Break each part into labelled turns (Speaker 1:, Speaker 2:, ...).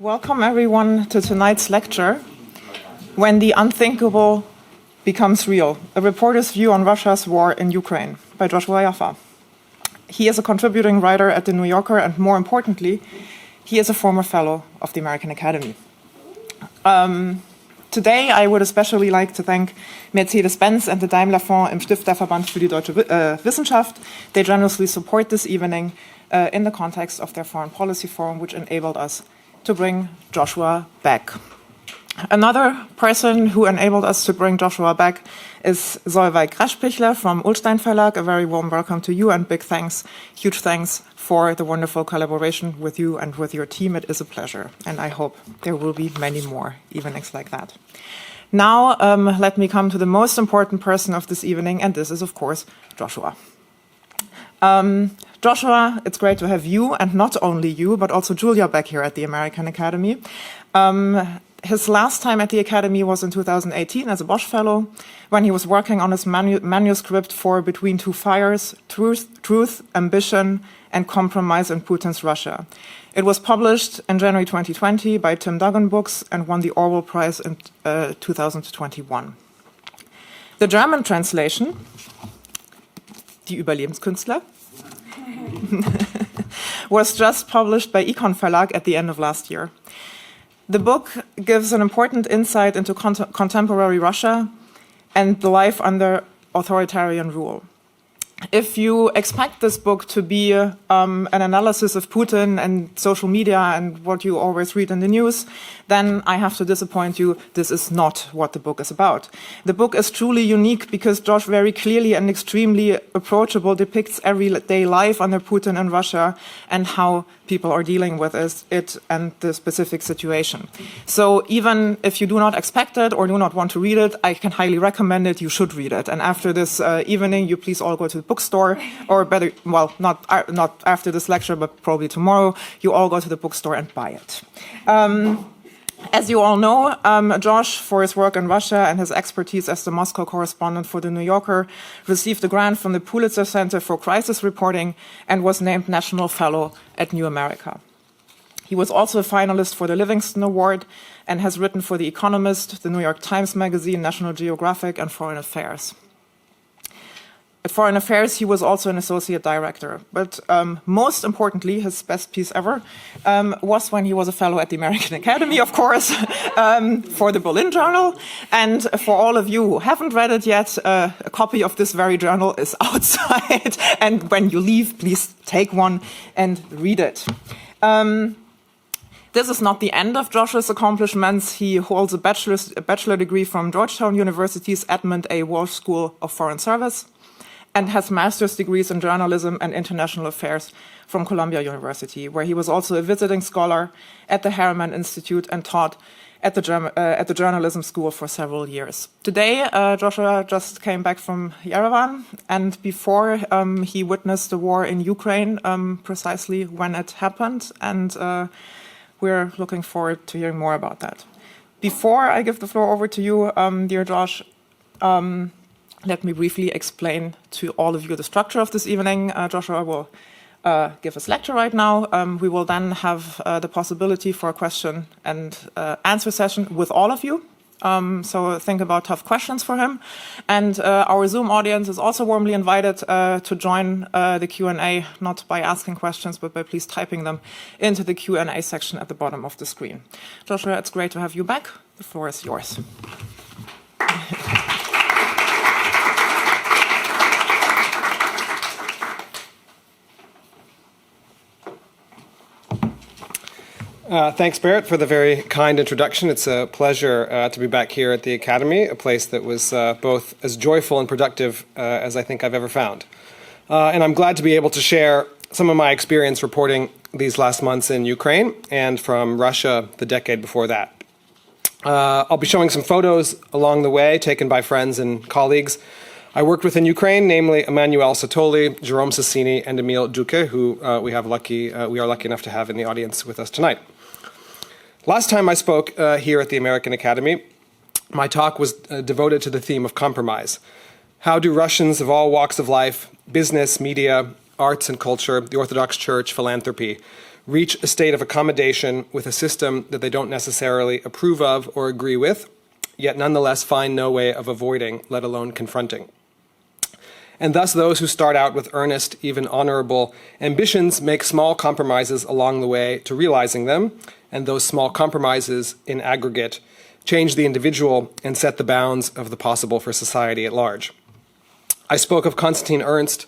Speaker 1: Welcome everyone to tonight's lecture, When the Unthinkable Becomes Real, a reporter's view on Russia's war in Ukraine by Joshua Yaffa. He is a contributing writer at The New Yorker, and more importantly, he is a former fellow of the American Academy. Today, I would especially like to thank Mercedes-Benz and the Daimler-Fonds im Stifterverband für die Deutsche Wissenschaft. They generously support this evening in the context of their foreign policy forum, which enabled us to bring Joshua back. Another person who enabled us to bring Joshua back is Solveig Graspichler from Ullstein Verlag. A very warm welcome to you and big thanks, huge thanks for the wonderful collaboration with you and with your team. It is a pleasure, and I hope there will be many more evenings like that. Now, let me come to the most important person of this evening, and this is, of course, Joshua. Joshua, it's great to have you, and not only you, but also Julia back here at the American Academy. His last time at the Academy was in 2018 as a Bosch Fellow, when he was working on his manuscript for Between Two Fires, Truth, Ambition, and Compromise in Putin's Russia. It was published in January 2020 by Tim Duggan Books and won the Orwell Prize in 2021. The German translation, Die Überlebenskünstler, was just published by Econ Verlag at the end of last year. The book gives an important insight into contemporary Russia and the life under authoritarian rule. If you expect this book to be an analysis of Putin and social media and what you always read in the news, then I have to disappoint you. This is not what the book is about. The book is truly unique because Josh very clearly and extremely approachable depicts everyday life under Putin in Russia and how people are dealing with it and the specific situation. So even if you do not expect it or do not want to read it, I can highly recommend it. You should read it. And after this evening, you please all go to the bookstore, or better, well, not after this lecture, but probably tomorrow, you all go to the bookstore and buy it. As you all know, Josh, for his work in Russia and his expertise as the Moscow correspondent for The New Yorker, received a grant from the Pulitzer Center for Crisis Reporting and was named National Fellow at New America. He was also a finalist for the Livingston Award and has written for The Economist, The New York Times Magazine, National Geographic, and Foreign Affairs. At Foreign Affairs, he was also an associate director. But most importantly, his best piece ever was when he was a fellow at the American Academy, of course, for the Berlin Journal. And for all of you who haven't read it yet, a copy of this very journal is outside. And when you leave, please take one and read it. This is not the end of Josh's accomplishments. He holds a bachelor degree from Georgetown University's Edmund A. Walsh School of Foreign Service, and has master's degrees in journalism and international affairs from Columbia University, where he was also a visiting scholar at the Harriman Institute and taught at the journalism school for several years. Today, Joshua just came back from Yerevan, and before he witnessed the war in Ukraine, precisely when it happened, and we're looking forward to hearing more about that. Before I give the floor over to you, dear Josh, let me briefly explain to all of you the structure of this evening. Joshua will give his lecture right now. We will then have the possibility for a question and answer session with all of you. So think about tough questions for him. And our Zoom audience is also warmly invited to join the Q&A, not by asking questions, but by please typing them into the Q&A section at the bottom of the screen. Joshua, it's great to have you back. The floor is yours.
Speaker 2: Thanks, Barrett, for the very kind introduction. It's a pleasure to be back here at the Academy, a place that was both as joyful and productive as I think I've ever found. And I'm glad to be able to share some of my experience reporting these last months in Ukraine and from Russia the decade before that. I'll be showing some photos along the way taken by friends and colleagues I worked with in Ukraine, namely Emmanuel Satoli, Jerome Sassini, and Emil Duque, who we are lucky enough to have in the audience with us tonight. Last time I spoke here at the American Academy, my talk was devoted to the theme of compromise. How do Russians of all walks of life, business, media, arts and culture, the Orthodox Church, philanthropy, reach a state of accommodation with a system that they don't necessarily approve of or agree with, yet nonetheless find no way of avoiding, let alone confronting. And thus those who start out with earnest, even honorable ambitions make small compromises along the way to realizing them, and those small compromises in aggregate change the individual and set the bounds of the possible for society at large. I spoke of Konstantin Ernst,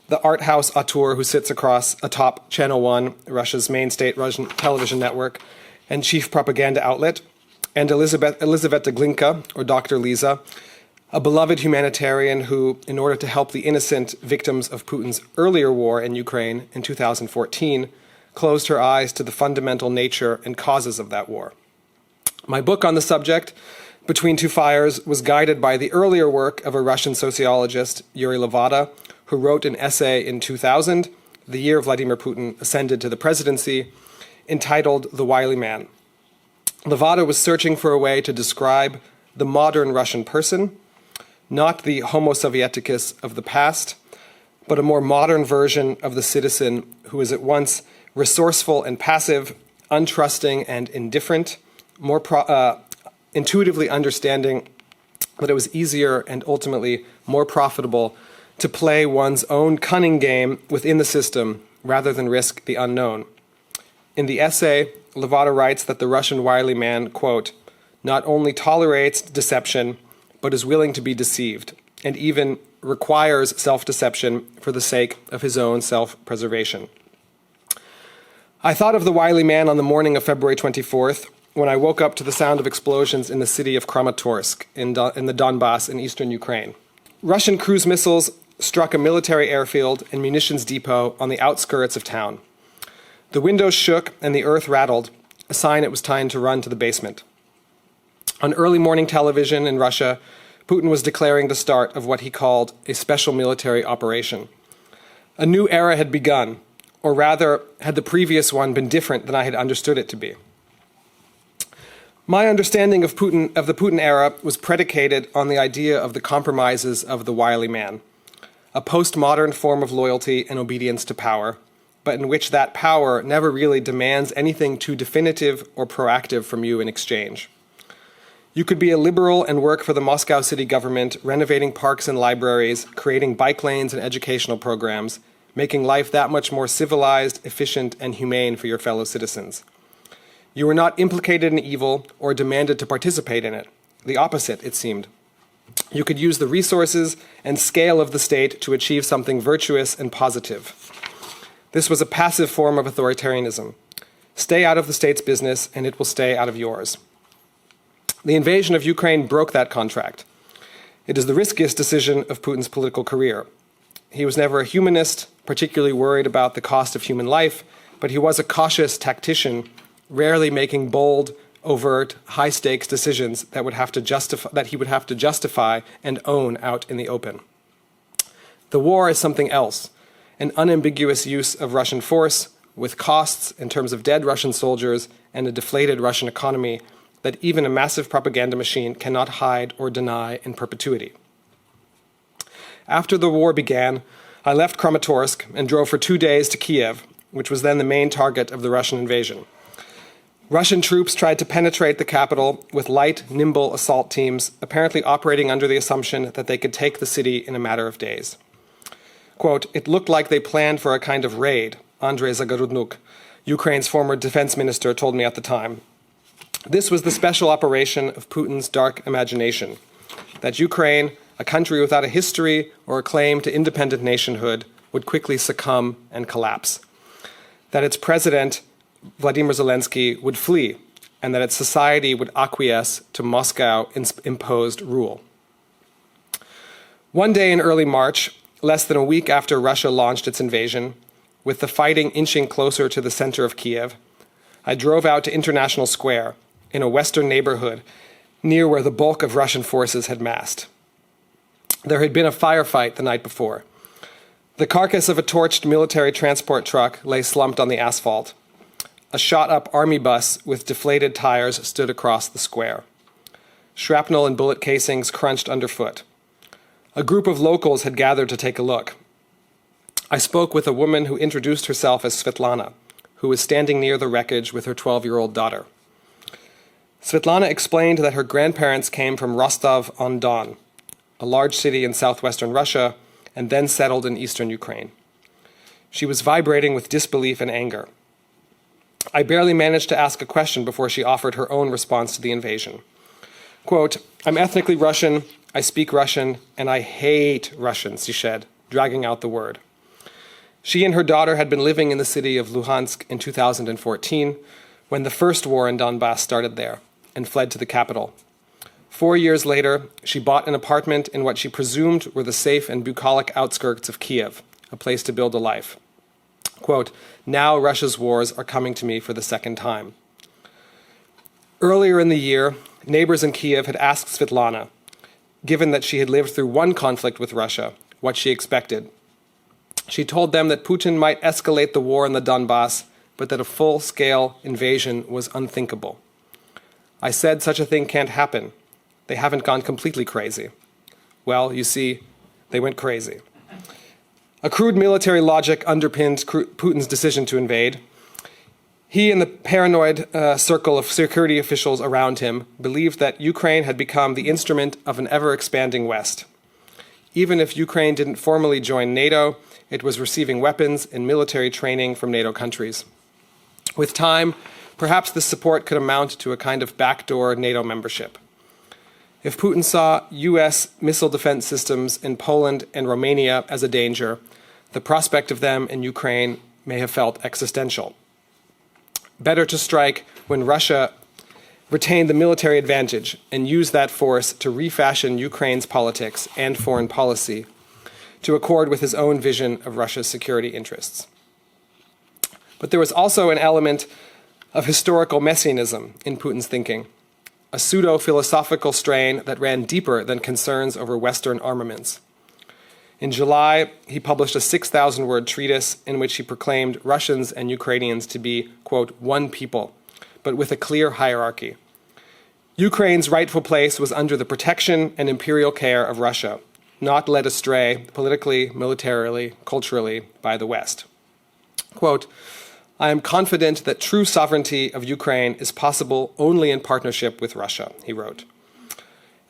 Speaker 2: the art house auteur who sits atop Channel 1, Russia's main state Russian television network, and chief propaganda outlet, and Elizaveta Glinka, or Dr. Lisa, a beloved humanitarian who, in order to help the innocent victims of Putin's earlier war in Ukraine in 2014, closed her eyes to the fundamental nature and causes of that war. My book on the subject, Between Two Fires, was guided by the earlier work of a Russian sociologist, Yuri Levada, who wrote an essay in 2000, the year Vladimir Putin ascended to the presidency, entitled The Wily Man. Levada was searching for a way to describe the modern Russian person, not the Homo Sovieticus of the past, but a more modern version of the citizen who is at once resourceful and passive, untrusting and indifferent, more intuitively understanding that it was easier and ultimately more profitable to play one's own cunning game within the system rather than risk the unknown. In the essay, Levada writes that the Russian wily man, quote, not only tolerates deception, but is willing to be deceived, and even requires self-deception for the sake of his own self-preservation. I thought of the wily man on the morning of February 24th, when I woke up to the sound of explosions in the city of Kramatorsk in the Donbass in eastern Ukraine. Russian cruise missiles struck a military airfield and munitions depot on the outskirts of town. The windows shook and the earth rattled, a sign it was time to run to the basement. On early morning television in Russia, Putin was declaring the start of what he called a special military operation. A new era had begun, or rather, had the previous one been different than I had understood it to be. My understanding of the Putin era was predicated on the idea of the compromises of the wily man, a postmodern form of loyalty and obedience to power, but in which that power never really demands anything too definitive or proactive from you in exchange. You could be a liberal and work for the Moscow city government, renovating parks and libraries, creating bike lanes and educational programs, making life that much more civilized, efficient, and humane for your fellow citizens. You were not implicated in evil or demanded to participate in it. The opposite, it seemed. You could use the resources and scale of the state to achieve something virtuous and positive. This was a passive form of authoritarianism. Stay out of the state's business, and it will stay out of yours. The invasion of Ukraine broke that contract. It is the riskiest decision of Putin's political career. He was never a humanist, particularly worried about the cost of human life, but he was a cautious tactician, rarely making bold, overt, high-stakes decisions that he would have to justify and own out in the open. The war is something else, an unambiguous use of Russian force, with costs in terms of dead Russian soldiers and a deflated Russian economy that even a massive propaganda machine cannot hide or deny in perpetuity. After the war began, I left Kramatorsk and drove for 2 days to Kyiv, which was then the main target of the Russian invasion. Russian troops tried to penetrate the capital with light, nimble assault teams, apparently operating under the assumption that they could take the city in a matter of days. Quote, it looked like they planned for a kind of raid, Andrei Zagorudnuk, Ukraine's former defense minister, told me at the time. This was the special operation of Putin's dark imagination, that Ukraine, a country without a history or a claim to independent nationhood, would quickly succumb and collapse, that its president, Vladimir Zelensky, would flee, and that its society would acquiesce to Moscow-imposed rule. One day in early March, less than a week after Russia launched its invasion, with the fighting inching closer to the center of Kyiv, I drove out to International Square, in a western neighborhood near where the bulk of Russian forces had massed. There had been a firefight the night before. The carcass of a torched military transport truck lay slumped on the asphalt. A shot-up army bus with deflated tires stood across the square. Shrapnel and bullet casings crunched underfoot. A group of locals had gathered to take a look. I spoke with a woman who introduced herself as Svetlana, who was standing near the wreckage with her 12-year-old daughter. Svetlana explained that her grandparents came from Rostov-on-Don, a large city in southwestern Russia, and then settled in eastern Ukraine. She was vibrating with disbelief and anger. I barely managed to ask a question before she offered her own response to the invasion. Quote, "I'm ethnically Russian, I speak Russian, and I hate Russians," she said, dragging out the word. She and her daughter had been living in the city of Luhansk in 2014, when the first war in Donbass started there, and fled to the capital. 4 years later, she bought an apartment in what she presumed were the safe and bucolic outskirts of Kyiv, a place to build a life. Quote, "Now Russia's wars are coming to me for the second time." Earlier in the year, neighbors in Kyiv had asked Svetlana, given that she had lived through one conflict with Russia, what she expected. She told them that Putin might escalate the war in the Donbass, but that a full-scale invasion was unthinkable. I said such a thing can't happen. They haven't gone completely crazy. Well, you see, they went crazy. A crude military logic underpinned Putin's decision to invade. He and the paranoid circle of security officials around him believed that Ukraine had become the instrument of an ever-expanding West. Even if Ukraine didn't formally join NATO, it was receiving weapons and military training from NATO countries. With time, perhaps this support could amount to a kind of backdoor NATO membership. If Putin saw US missile defense systems in Poland and Romania as a danger, the prospect of them in Ukraine may have felt existential. Better to strike when Russia retained the military advantage and use that force to refashion Ukraine's politics and foreign policy to accord with his own vision of Russia's security interests. But there was also an element of historical messianism in Putin's thinking, a pseudo-philosophical strain that ran deeper than concerns over Western armaments. In July, he published a 6,000-word treatise in which he proclaimed Russians and Ukrainians to be, quote, one people, but with a clear hierarchy. Ukraine's rightful place was under the protection and imperial care of Russia, not led astray politically, militarily, culturally by the West. Quote, "I am confident that true sovereignty of Ukraine is possible only in partnership with Russia," he wrote.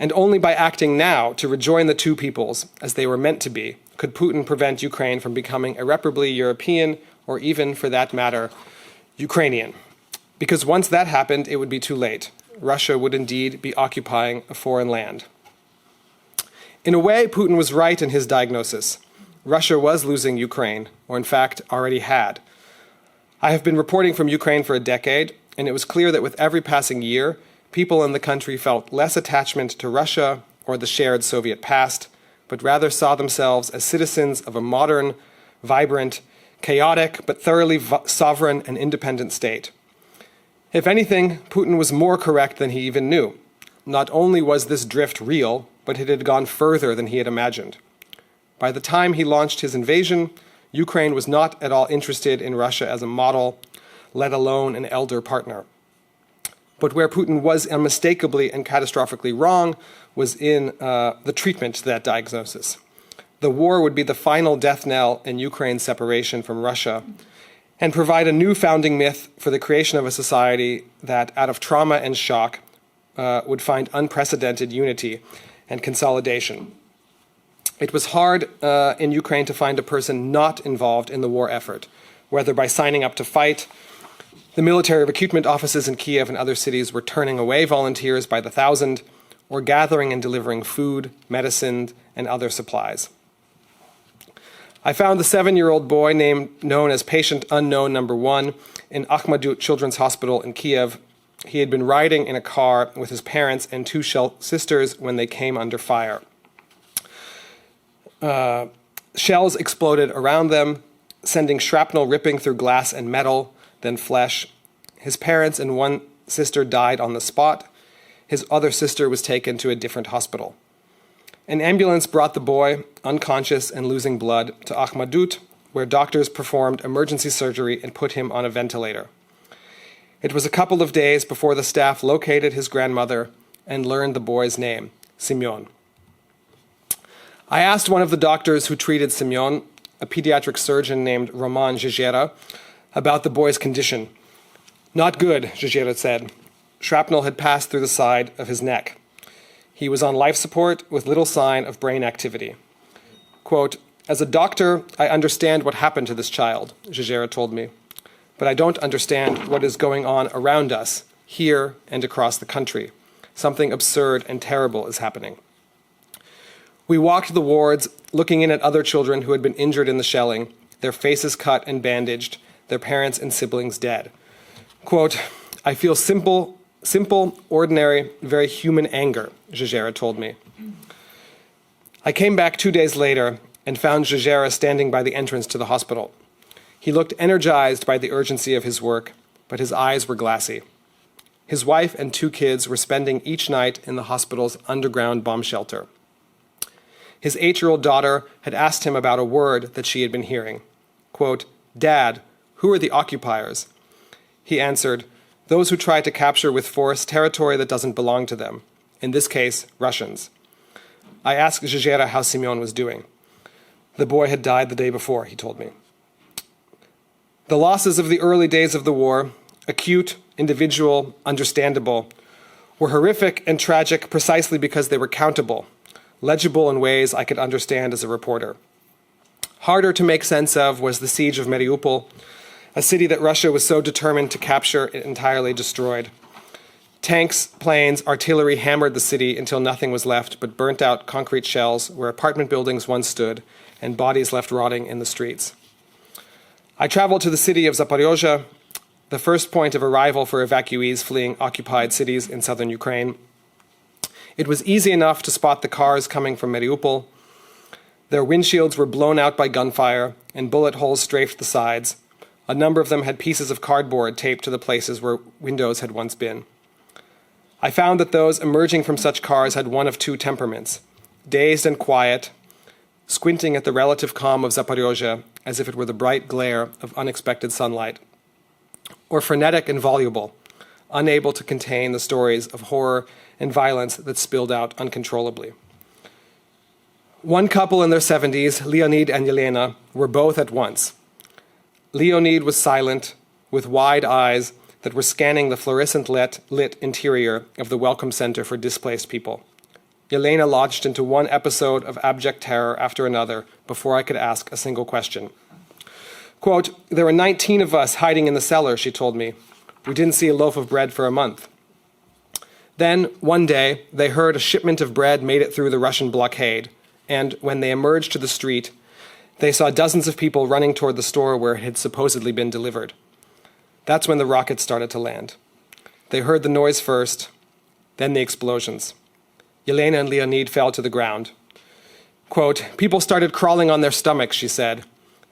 Speaker 2: And only by acting now to rejoin the two peoples, as they were meant to be, could Putin prevent Ukraine from becoming irreparably European, or even, for that matter, Ukrainian. Because once that happened, it would be too late. Russia would indeed be occupying a foreign land. In a way, Putin was right in his diagnosis. Russia was losing Ukraine, or in fact, already had. I have been reporting from Ukraine for a decade, and it was clear that with every passing year, people in the country felt less attachment to Russia or the shared Soviet past, but rather saw themselves as citizens of a modern, vibrant, chaotic, but thoroughly sovereign and independent state. If anything, Putin was more correct than he even knew. Not only was this drift real, but it had gone further than he had imagined. By the time he launched his invasion, Ukraine was not at all interested in Russia as a model, let alone an elder partner. But where Putin was unmistakably and catastrophically wrong was in the treatment to that diagnosis. The war would be the final death knell in Ukraine's separation from Russia and provide a new founding myth for the creation of a society that, out of trauma and shock, would find unprecedented unity and consolidation. It was hard in Ukraine to find a person not involved in the war effort, whether by signing up to fight. The military recruitment offices in Kyiv and other cities were turning away volunteers by the thousand, or gathering and delivering food, medicine, and other supplies. I found the 7-year-old boy known as Patient Unknown Number 1 in Akhmadut Children's Hospital in Kyiv. He had been riding in a car with his parents and two sisters when they came under fire. Shells exploded around them, sending shrapnel ripping through glass and metal, then flesh. His parents and one sister died on the spot. His other sister was taken to a different hospital. An ambulance brought the boy, unconscious and losing blood, to Akhmadut, where doctors performed emergency surgery and put him on a ventilator. It was a couple of days before the staff located his grandmother and learned the boy's name, Semyon. I asked one of the doctors who treated Semyon, a pediatric surgeon named Roman Zhizhera, about the boy's condition. Not good, Zhizhira said. Shrapnel had passed through the side of his neck. He was on life support with little sign of brain activity. Quote, as a doctor, I understand what happened to this child, Zhizhira told me, but I don't understand what is going on around us, here and across the country. Something absurd and terrible is happening. We walked the wards, looking in at other children who had been injured in the shelling, their faces cut and bandaged, their parents and siblings dead. Quote, I feel simple, ordinary, very human anger, Zhizhira told me. I came back 2 days later and found Zhizhira standing by the entrance to the hospital. He looked energized by the urgency of his work, but his eyes were glassy. His wife and 2 kids were spending each night in the hospital's underground bomb shelter. His 8-year-old daughter had asked him about a word that she had been hearing. Quote, Dad, who are the occupiers? He answered, those who try to capture with force territory that doesn't belong to them, in this case, Russians. I asked Zhizhira how Simeon was doing. The boy had died the day before, he told me. The losses of the early days of the war, acute, individual, understandable, were horrific and tragic precisely because they were countable, legible in ways I could understand as a reporter. Harder to make sense of was the siege of Mariupol, a city that Russia was so determined to capture it entirely destroyed. Tanks, planes, artillery hammered the city until nothing was left but burnt out concrete shells where apartment buildings once stood and bodies left rotting in the streets. I traveled to the city of Zaporozhye, the first point of arrival for evacuees fleeing occupied cities in southern Ukraine. It was easy enough to spot the cars coming from Mariupol. Their windshields were blown out by gunfire and bullet holes strafed the sides. A number of them had pieces of cardboard taped to the places where windows had once been. I found that those emerging from such cars had one of 2 temperaments, dazed and quiet, squinting at the relative calm of Zaporozhye as if it were the bright glare of unexpected sunlight, or frenetic and voluble, unable to contain the stories of horror and violence that spilled out uncontrollably. One couple in their 70s, Leonid and Yelena, were both at once. Leonid was silent, with wide eyes that were scanning the fluorescent lit interior of the Welcome Center for Displaced People. Yelena launched into one episode of abject terror after another before I could ask a single question. Quote, there were 19 of us hiding in the cellar, she told me. We didn't see a loaf of bread for a month. Then, one day, they heard a shipment of bread made it through the Russian blockade, and when they emerged to the street, they saw dozens of people running toward the store where it had supposedly been delivered. That's when the rockets started to land. They heard the noise first, then the explosions. Yelena and Leonid fell to the ground. Quote, people started crawling on their stomachs, she said.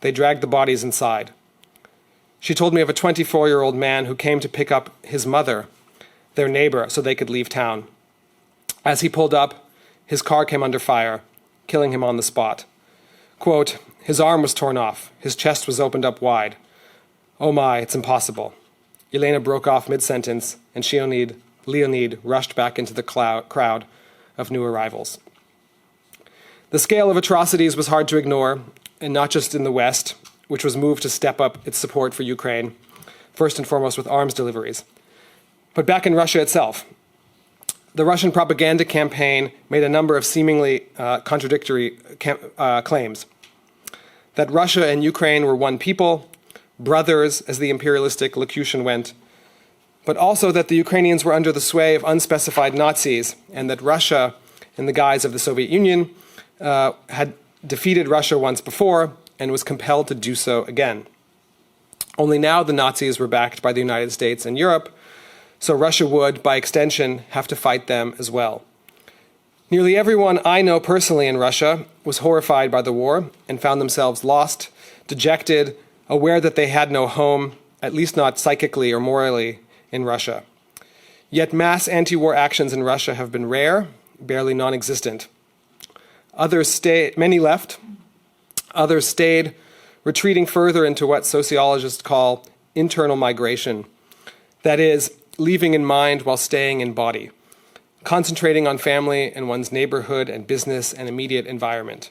Speaker 2: They dragged the bodies inside. She told me of a 24-year-old man who came to pick up his mother, their neighbor, so they could leave town. As he pulled up, his car came under fire, killing him on the spot. Quote, his arm was torn off, his chest was opened up wide. Oh my, it's impossible. Yelena broke off mid-sentence, and Leonid rushed back into the crowd of new arrivals. The scale of atrocities was hard to ignore, and not just in the West, which was moved to step up its support for Ukraine, first and foremost with arms deliveries, but back in Russia itself. The Russian propaganda campaign made a number of seemingly contradictory claims. That Russia and Ukraine were one people, brothers, as the imperialistic locution went, but also that the Ukrainians were under the sway of unspecified Nazis, and that Russia, in the guise of the Soviet Union, had defeated Russia once before and was compelled to do so again. Only now the Nazis were backed by the United States and Europe, so Russia would, by extension, have to fight them as well. Nearly everyone I know personally in Russia was horrified by the war and found themselves lost, dejected, aware that they had no home, at least not psychically or morally, in Russia. Yet mass anti-war actions in Russia have been rare, barely non-existent. Many left, others stayed, retreating further into what sociologists call internal migration. That is, leaving in mind while staying in body, concentrating on family and one's neighborhood and business and immediate environment,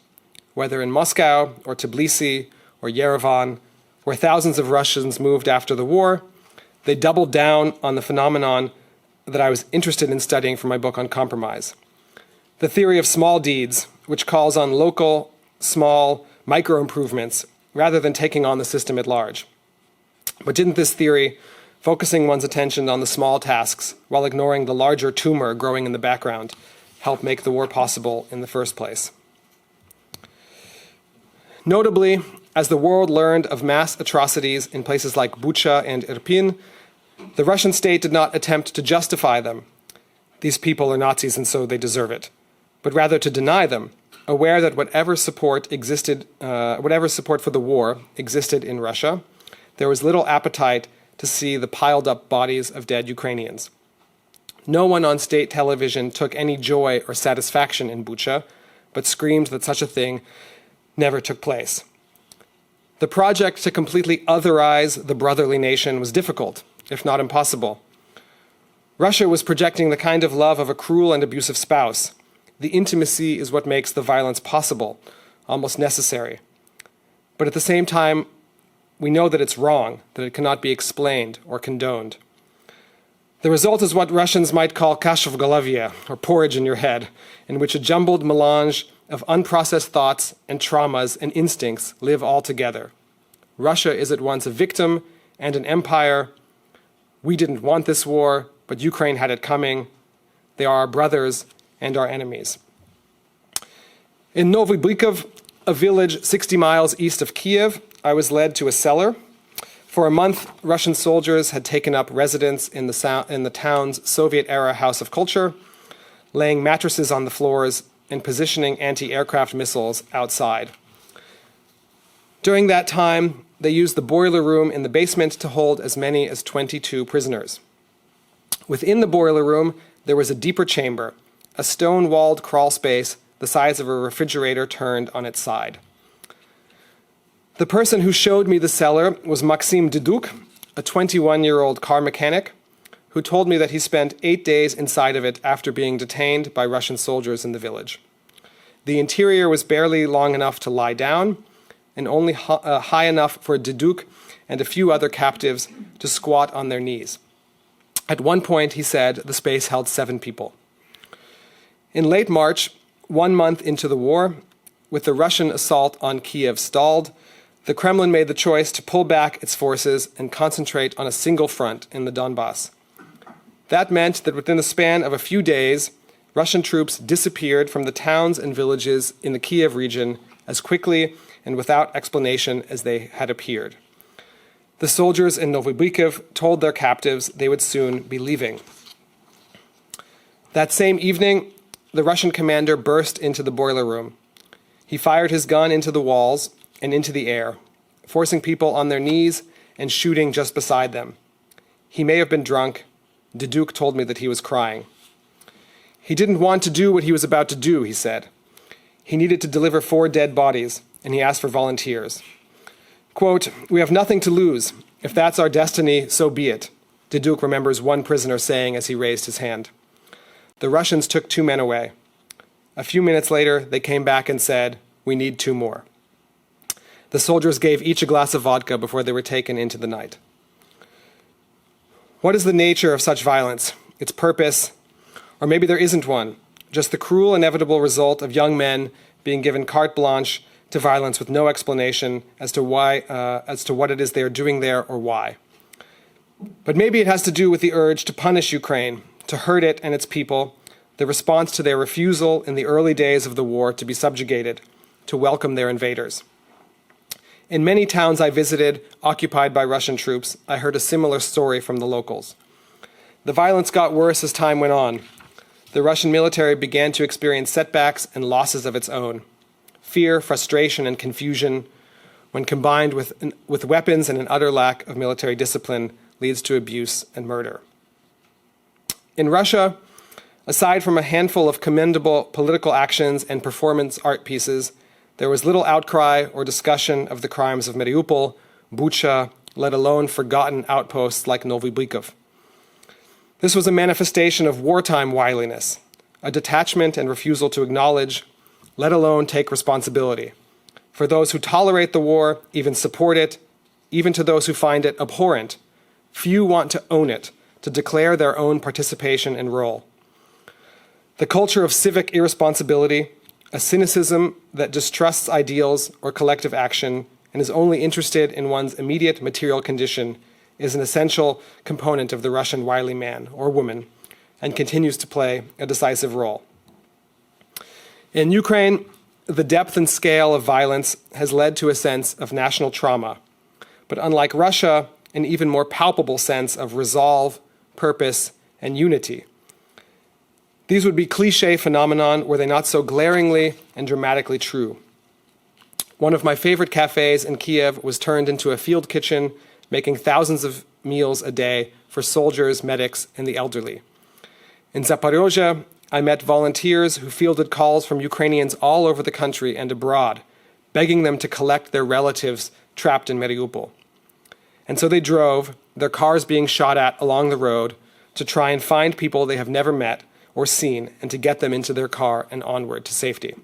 Speaker 2: whether in Moscow or Tbilisi or Yerevan where thousands of Russians moved after the war, they doubled down on the phenomenon that I was interested in studying for my book on compromise. The theory of small deeds, which calls on local, small, micro-improvements rather than taking on the system at large. But didn't this theory, focusing one's attention on the small tasks while ignoring the larger tumor growing in the background, help make the war possible in the first place? Notably, as the world learned of mass atrocities in places like Bucha and Irpin, the Russian state did not attempt to justify them. These people are Nazis and so they deserve it, but rather to deny them, aware that whatever support for the war existed in Russia, there was little appetite to see the piled up bodies of dead Ukrainians. No one on state television took any joy or satisfaction in Bucha, but screamed that such a thing never took place. The project to completely otherize the brotherly nation was difficult, if not impossible. Russia was projecting the kind of love of a cruel and abusive spouse. The intimacy is what makes the violence possible, almost necessary. But at the same time, we know that it's wrong, that it cannot be explained or condoned. The result is what Russians might call kasha v golovye, or porridge in your head, in which a jumbled melange of unprocessed thoughts and traumas and instincts live all together. Russia is at once a victim and an empire. We didn't want this war, but Ukraine had it coming. They are our brothers and our enemies. In Novy Bykov, a village 60 miles east of Kyiv, I was led to a cellar. For a month, Russian soldiers had taken up residence in the town's Soviet-era House of Culture, laying mattresses on the floors and positioning anti-aircraft missiles outside. During that time, they used the boiler room in the basement to hold as many as 22 prisoners. Within the boiler room, there was a deeper chamber, a stone-walled crawl space the size of a refrigerator turned on its side. The person who showed me the cellar was Maxim Diduk, a 21-year-old car mechanic, who told me that he spent 8 days inside of it after being detained by Russian soldiers in the village. The interior was barely long enough to lie down, and only high enough for Diduk and a few other captives to squat on their knees. At one point, he said, the space held 7 people. In late March, 1 month into the war, with the Russian assault on Kyiv stalled, the Kremlin made the choice to pull back its forces and concentrate on a single front in the Donbass. That meant that within the span of a few days, Russian troops disappeared from the towns and villages in the Kyiv region as quickly and without explanation as they had appeared. The soldiers in Novy Bykov told their captives they would soon be leaving. That same evening, the Russian commander burst into the boiler room. He fired his gun into the walls and into the air, forcing people on their knees and shooting just beside them. He may have been drunk. Diduk told me that he was crying. He didn't want to do what he was about to do, he said. He needed to deliver 4 dead bodies, and he asked for volunteers. Quote, "We have nothing to lose. If that's our destiny, so be it," Diduk remembers one prisoner saying as he raised his hand. The Russians took 2 men away. A few minutes later, they came back and said, "We need 2 more." The soldiers gave each a glass of vodka before they were taken into the night. What is the nature of such violence? Its purpose? Or maybe there isn't one, just the cruel, inevitable result of young men being given carte blanche to violence with no explanation as to what it is they are doing there or why. But maybe it has to do with the urge to punish Ukraine, to hurt it and its people, the response to their refusal in the early days of the war to be subjugated, to welcome their invaders. In many towns I visited, occupied by Russian troops, I heard a similar story from the locals. The violence got worse as time went on. The Russian military began to experience setbacks and losses of its own. Fear, frustration, and confusion, when combined with weapons and an utter lack of military discipline, leads to abuse and murder. In Russia, aside from a handful of commendable political actions and performance art pieces, there was little outcry or discussion of the crimes of Mariupol, Bucha, let alone forgotten outposts like Novy Bykov. This was a manifestation of wartime wiliness, a detachment and refusal to acknowledge, let alone take responsibility. For those who tolerate the war, even support it, even to those who find it abhorrent, few want to own it, to declare their own participation and role. The culture of civic irresponsibility, a cynicism that distrusts ideals or collective action and is only interested in one's immediate material condition, is an essential component of the Russian wily man or woman and continues to play a decisive role. In Ukraine, the depth and scale of violence has led to a sense of national trauma, but unlike Russia, an even more palpable sense of resolve, purpose, and unity. These would be cliché phenomenon were they not so glaringly and dramatically true. One of my favorite cafes in Kyiv was turned into a field kitchen, making thousands of meals a day for soldiers, medics, and the elderly. In Zaporozhye, I met volunteers who fielded calls from Ukrainians all over the country and abroad, begging them to collect their relatives trapped in Mariupol. And so they drove, their cars being shot at along the road, to try and find people they have never met or seen and to get them into their car and onward to safety.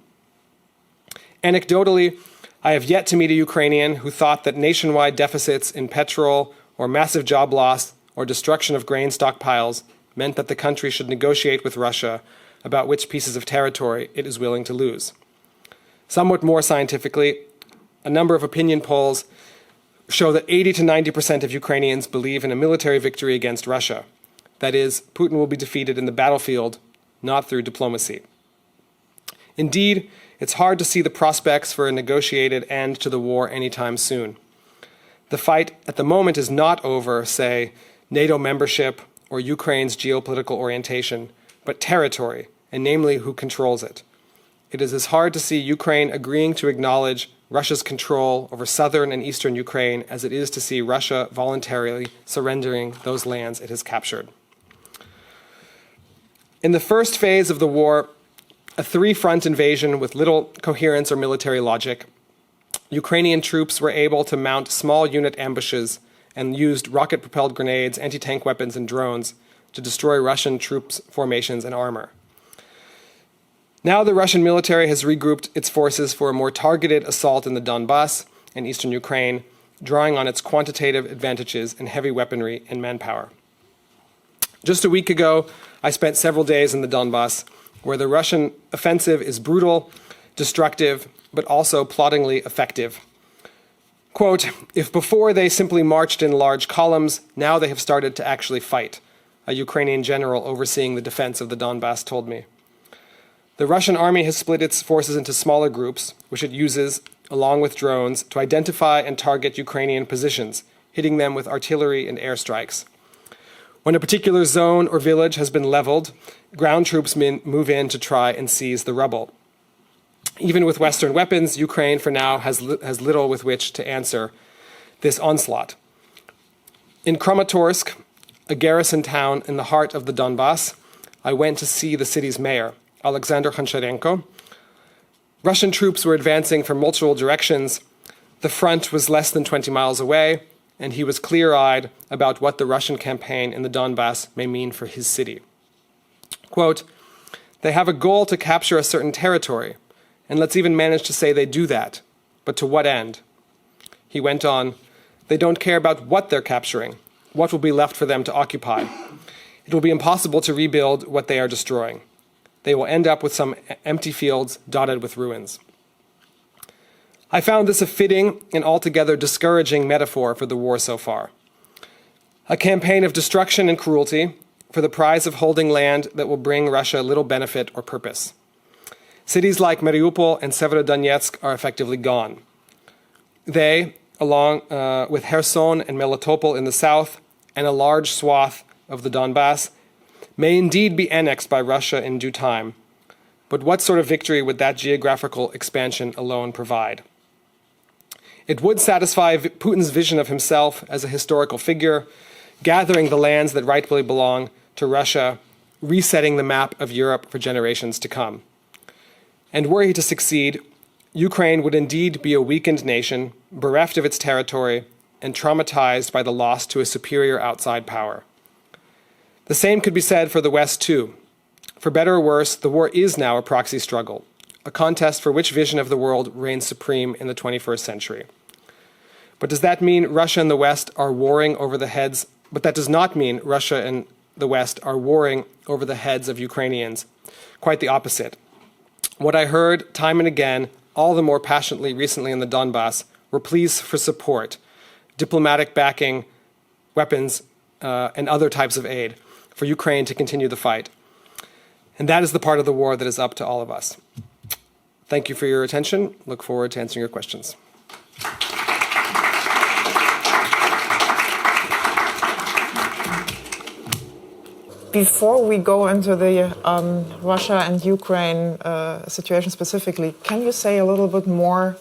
Speaker 2: Anecdotally, I have yet to meet a Ukrainian who thought that nationwide deficits in petrol or massive job loss or destruction of grain stockpiles meant that the country should negotiate with Russia about which pieces of territory it is willing to lose. Somewhat more scientifically, a number of opinion polls show that 80 to 90% of Ukrainians believe in a military victory against Russia. That is, Putin will be defeated in the battlefield, not through diplomacy. Indeed, it's hard to see the prospects for a negotiated end to the war anytime soon. The fight at the moment is not over, say, NATO membership or Ukraine's geopolitical orientation, but territory, and namely who controls it. It is as hard to see Ukraine agreeing to acknowledge Russia's control over southern and eastern Ukraine as it is to see Russia voluntarily surrendering those lands it has captured. In the first phase of the war, a three-front invasion with little coherence or military logic, Ukrainian troops were able to mount small unit ambushes and used rocket-propelled grenades, anti-tank weapons, and drones to destroy Russian troops' formations and armor. Now the Russian military has regrouped its forces for a more targeted assault in the Donbass and eastern Ukraine, drawing on its quantitative advantages in heavy weaponry and manpower. Just a week ago, I spent several days in the Donbass, where the Russian offensive is brutal, destructive, but also ploddingly effective. Quote, "If before they simply marched in large columns, now they have started to actually fight," a Ukrainian general overseeing the defense of the Donbass told me. The Russian army has split its forces into smaller groups, which it uses, along with drones, to identify and target Ukrainian positions, hitting them with artillery and airstrikes. When a particular zone or village has been leveled, ground troops move in to try and seize the rubble. Even with Western weapons, Ukraine for now has little with which to answer this onslaught. In Kramatorsk, a garrison town in the heart of the Donbass, I went to see the city's mayor, Alexander Honcharенko. Russian troops were advancing from multiple directions. The front was less than 20 miles away, and he was clear-eyed about what the Russian campaign in the Donbass may mean for his city. Quote, "They have a goal to capture a certain territory, and let's even manage to say they do that. But to what end?" He went on, "They don't care about what they're capturing, what will be left for them to occupy. It will be impossible to rebuild what they are destroying. They will end up with some empty fields dotted with ruins." I found this a fitting and altogether discouraging metaphor for the war so far. A campaign of destruction and cruelty for the prize of holding land that will bring Russia little benefit or purpose. Cities like Mariupol and Severodonetsk are effectively gone. They, along with Kherson and Melitopol in the south, and a large swath of the Donbass, may indeed be annexed by Russia in due time. But what sort of victory would that geographical expansion alone provide? It would satisfy Putin's vision of himself as a historical figure, gathering the lands that rightfully belong to Russia, resetting the map of Europe for generations to come. And were he to succeed, Ukraine would indeed be a weakened nation, bereft of its territory, and traumatized by the loss to a superior outside power. The same could be said for the West, too. For better or worse, the war is now a proxy struggle, a contest for which vision of the world reigns supreme in the 21st century. But does that mean Russia and the West are warring over the heads? But that does not mean Russia and the West are warring over the heads of Ukrainians. Quite the opposite. What I heard time and again, all the more passionately recently in the Donbass, were pleas for support, diplomatic backing, weapons, and other types of aid for Ukraine to continue the fight. And that is the part of the war that is up to all of us. Thank you for your attention. Look forward to answering your questions.
Speaker 1: Before we go into the Russia and Ukraine situation specifically, can you say a little bit more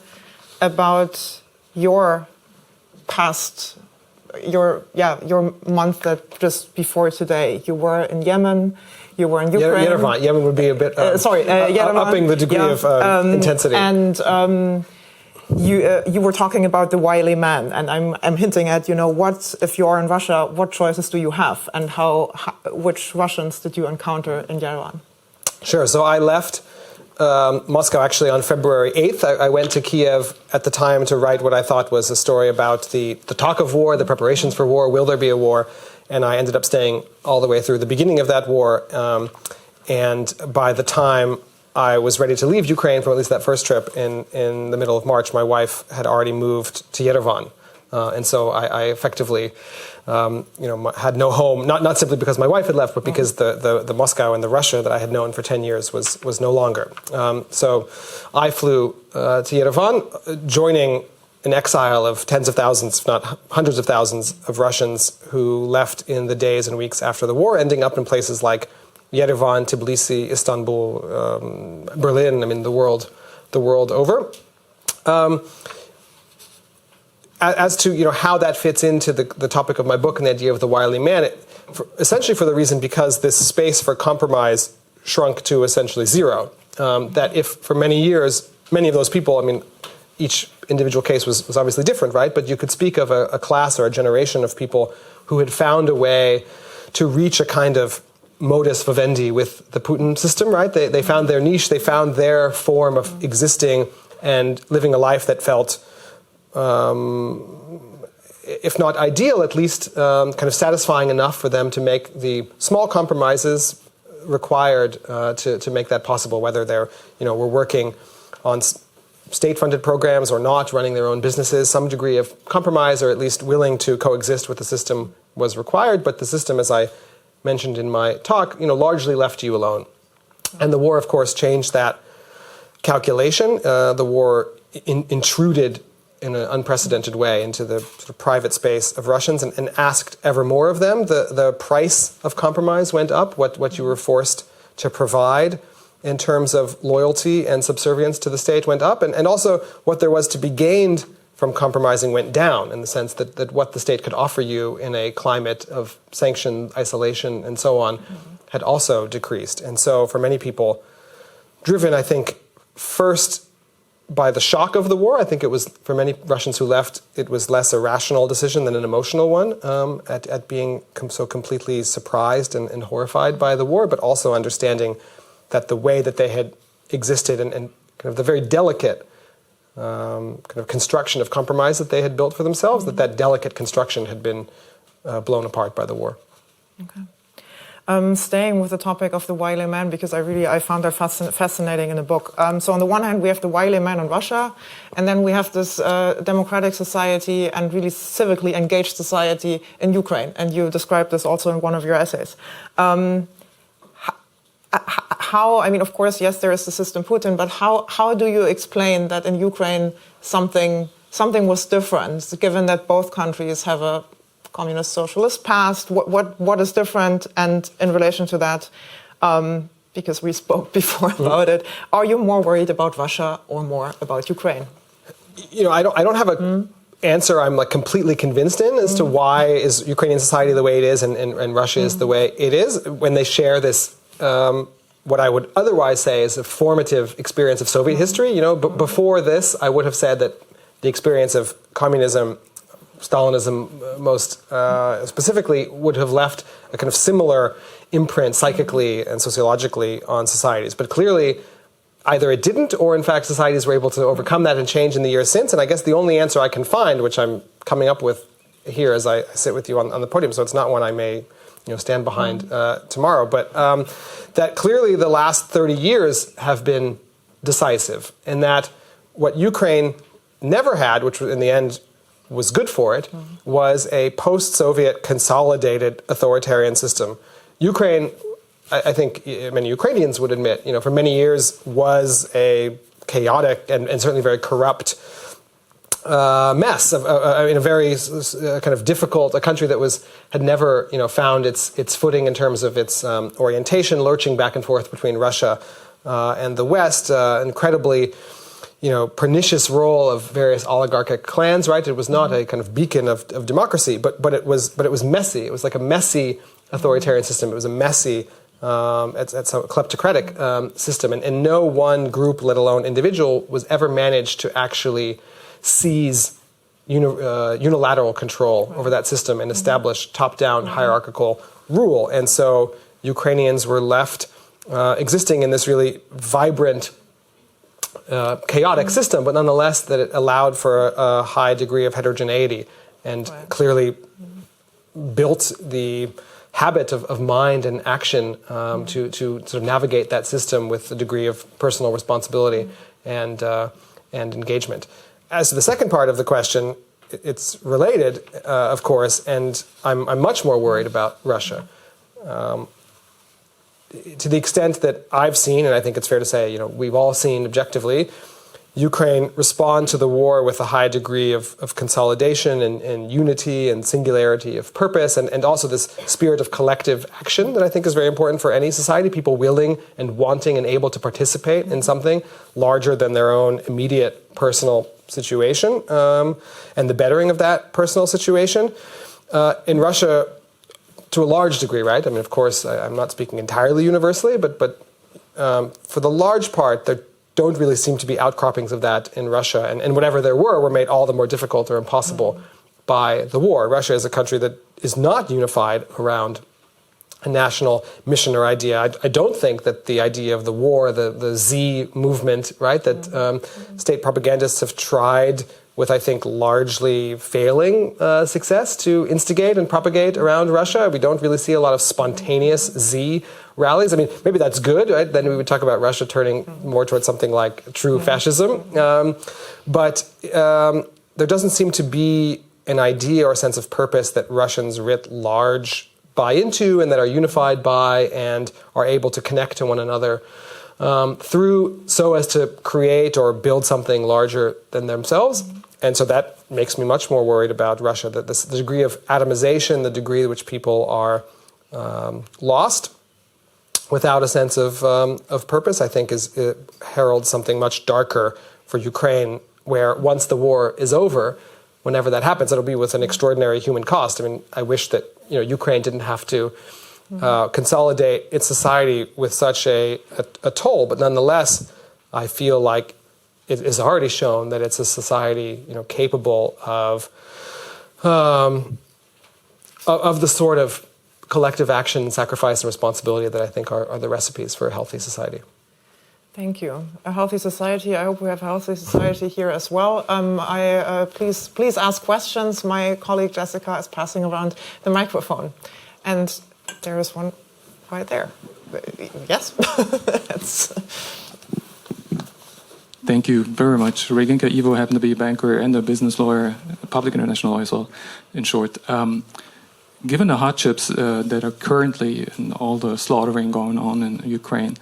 Speaker 1: about your past, your month that just before today? You were in Yemen, you were in Ukraine.
Speaker 2: Yerevan. Yemen would be a bit
Speaker 1: Yerevan,
Speaker 2: upping the degree of intensity.
Speaker 1: And you were talking about the wily man, and I'm hinting at, what if you're in Russia, what choices do you have, and which Russians did you encounter in Yerevan?
Speaker 2: Sure. So I left Moscow actually on February 8th. I went to Kyiv at the time to write what I thought was a story about the talk of war, the preparations for war, will there be a war? And I ended up staying all the way through the beginning of that war. And by the time I was ready to leave Ukraine for at least that first trip in the middle of March, my wife had already moved to Yerevan. And so I effectively had no home, not simply because my wife had left, but because the Moscow and the Russia that I had known for 10 years was no longer. So I flew to Yerevan, joining an exile of tens of thousands, if not hundreds of thousands of Russians who left in the days and weeks after the war, ending up in places like Yerevan, Tbilisi, Istanbul, Berlin, the world over. As to how that fits into the topic of my book and the idea of the wily man, essentially for the reason because this space for compromise shrunk to essentially zero. That if for many years, many of those people, each individual case was obviously different, right? But you could speak of a class or a generation of people who had found a way to reach a kind of modus vivendi with the Putin system, right? They found their niche, they found their form of existing and living a life that felt, if not ideal, at least kind of satisfying enough for them to make the small compromises required to make that possible, whether they're, were working on state-funded programs or not, running their own businesses. Some degree of compromise, or at least willing to coexist with the system, was required. But the system, as I mentioned in my talk, largely left you alone. And the war, of course, changed that calculation. The war intruded in an unprecedented way into the sort of private space of Russians and asked ever more of them. The price of compromise went up, what you were forced to provide in terms of loyalty and subservience to the state went up, and also what there was to be gained from compromising went down, in the sense that what the state could offer you in a climate of sanction, isolation, and so on had also decreased. And so for many people, driven, I think, first by the shock of the war, I think it was, for many Russians who left, it was less a rational decision than an emotional one, at being so completely surprised and horrified by the war, but also understanding that the way that they had existed and kind of the very delicate kind of construction of compromise that they had built for themselves, that delicate construction had been blown apart by the war.
Speaker 1: Okay. Staying with the topic of the wily man, because I found that fascinating in the book. So on the one hand, we have the wily man in Russia, and then we have this democratic society and really civically engaged society in Ukraine. And you described this also in one of your essays. How, of course, yes, there is the system Putin, but how do you explain that in Ukraine something was different, given that both countries have a communist socialist past? What is different? And in relation to that, because we spoke before about it, are you more worried about Russia or more about Ukraine?
Speaker 2: I don't have a answer I'm completely convinced in as to why is Ukrainian society the way it is and Russia is the way it is, when they share this what I would otherwise say is a formative experience of Soviet history. But before this, I would have said that the experience of communism, Stalinism most specifically, would have left a kind of similar imprint psychically and sociologically on societies. But clearly, either it didn't, or in fact societies were able to overcome that and change in the years since. And I guess the only answer I can find, which I'm coming up with here as I sit with you on the podium, so it's not one I may stand behind tomorrow, but that clearly the last 30 years have been decisive, and that what Ukraine never had, which in the end was good for it, was a post-Soviet consolidated authoritarian system. Ukraine, I think many Ukrainians would admit, for many years was a chaotic and certainly very corrupt mess of a very kind of difficult, a country that had never found its footing in terms of its orientation, lurching back and forth between Russia and the West, incredibly pernicious role of various oligarchic clans. Right, it was not a kind of beacon of democracy, but it was messy. It was like a messy authoritarian system. It was a messy, it's a kleptocratic system, and no one group, let alone individual, was ever managed to actually seize unilateral control over that system and establish top-down hierarchical rule. And so Ukrainians were left existing in this really vibrant, chaotic system, but nonetheless that it allowed for a high degree of heterogeneity and clearly built the habit of mind and action to sort of navigate that system with a degree of personal responsibility and engagement. As to the second part of the question, it's related, of course, and I'm much more worried about Russia. To the extent that I've seen, and I think it's fair to say, we've all seen objectively, Ukraine respond to the war with a high degree of consolidation and unity and singularity of purpose, and also this spirit of collective action that I think is very important for any society, people willing and wanting and able to participate in something larger than their own immediate personal situation, and the bettering of that personal situation. In Russia, to a large degree, right? I mean, of course, I'm not speaking entirely universally, but for the large part, there don't really seem to be outcroppings of that in Russia. And whatever there were made all the more difficult or impossible by the war. Russia is a country that is not unified around a national mission or idea. I don't think that the idea of the war, the Z movement, right, that state propagandists have tried with, I think, largely failing success to instigate and propagate around Russia. We don't really see a lot of spontaneous Z rallies. I mean, maybe that's good, right? Then we would talk about Russia turning more towards something like true fascism. But there doesn't seem to be an idea or a sense of purpose that Russians writ large buy into and that are unified by and are able to connect to one another through so as to create or build something larger than themselves. And so that makes me much more worried about Russia, that the degree of atomization, the degree to which people are lost without a sense of purpose, I think heralds something much darker for Ukraine, where once the war is over, whenever that happens, it'll be with an extraordinary human cost. I mean, I wish that Ukraine didn't have to consolidate its society with such a toll, but nonetheless, I feel like it is already shown that it's a society, capable of the sort of collective action, sacrifice, and responsibility that I think are the recipes for a healthy society.
Speaker 1: Thank you. A healthy society. I hope we have a healthy society here as well. Please ask questions. My colleague Jessica is passing around the microphone, and there is one right there. Yes.
Speaker 3: Thank you very much. Reginka Ivo happened to be a banker and a business lawyer, a public international lawyer, so in short. Given the hardships that are currently in all the slaughtering going on in Ukraine,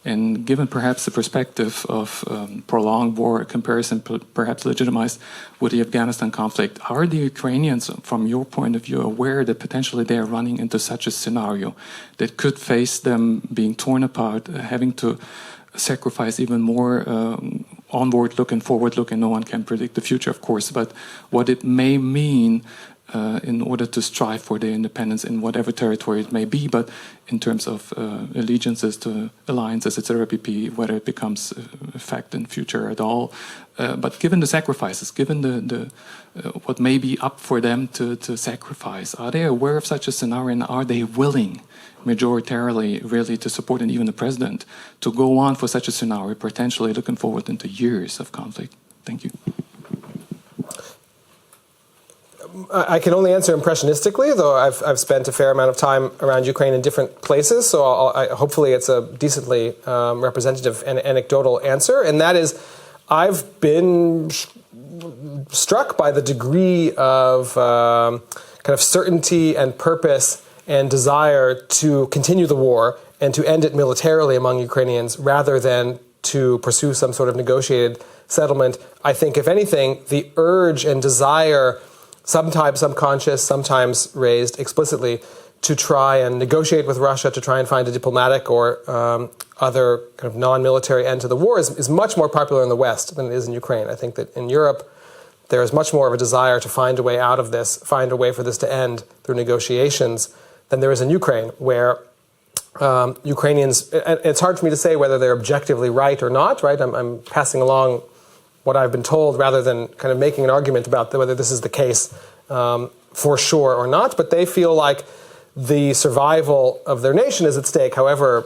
Speaker 3: and given perhaps the perspective of prolonged war comparison, perhaps legitimized with the Afghanistan conflict, are the Ukrainians, from your point of view, aware that potentially they are running into such a scenario that could face them being torn apart, having to sacrifice even more onward looking, forward looking? No one can predict the future, of course, but what it may mean in order to strive for their independence in whatever territory it may be, but in terms of allegiances to alliances, etc., pp., whether it becomes a fact in future at all. But given the sacrifices, given the what may be up for them to sacrifice, are they aware of such a scenario, and are they willing, majoritarily, really, to support, and even the president, to go on for such a scenario, potentially looking forward into years of conflict? Thank you.
Speaker 2: I can only answer impressionistically, though I've spent a fair amount of time around Ukraine in different places, so hopefully it's a decently representative and anecdotal answer, and that is, I've been struck by the degree of kind of certainty and purpose and desire to continue the war and to end it militarily among Ukrainians rather than to pursue some sort of negotiated settlement. I think, if anything, the urge and desire, sometimes subconscious, sometimes raised explicitly, to try and negotiate with Russia, to try and find a diplomatic or other kind of non-military end to the war is much more popular in the West than it is in Ukraine. I think that in Europe, there is much more of a desire to find a way out of this, find a way for this to end through negotiations, than there is in Ukraine, where Ukrainians, it's hard for me to say whether they're objectively right or not, right? I'm passing along what I've been told rather than kind of making an argument about whether this is the case for sure or not, but they feel like the survival of their nation is at stake, however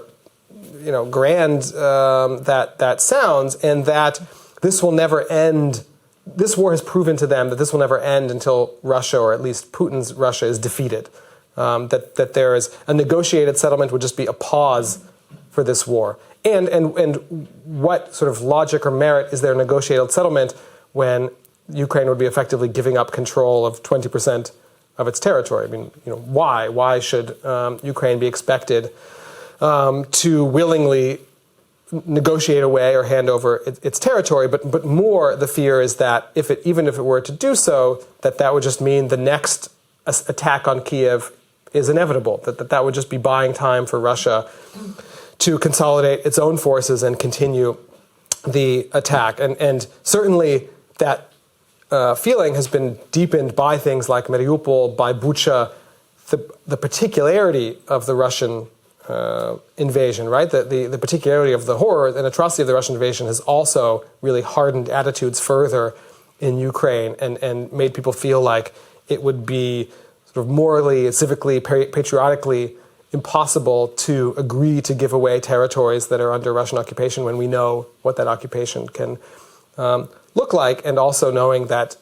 Speaker 2: grand that sounds, and that this will never end. This war has proven to them that this will never end until Russia, or at least Putin's Russia, is defeated. That there is a negotiated settlement would just be a pause for this war. And what sort of logic or merit is there in a negotiated settlement when Ukraine would be effectively giving up control of 20% of its territory? I mean, why? Why should Ukraine be expected to willingly negotiate away or hand over its territory? But more, the fear is that even if it were to do so, that would just mean the next attack on Kyiv is inevitable. That would just be buying time for Russia to consolidate its own forces and continue the attack. And certainly that feeling has been deepened by things like Mariupol, by Bucha, the particularity of the Russian invasion, right? The particularity of the horror and atrocity of the Russian invasion has also really hardened attitudes further in Ukraine and made people feel like it would be sort of morally, civically, patriotically impossible to agree to give away territories that are under Russian occupation when we know what that occupation can look like, and also knowing that,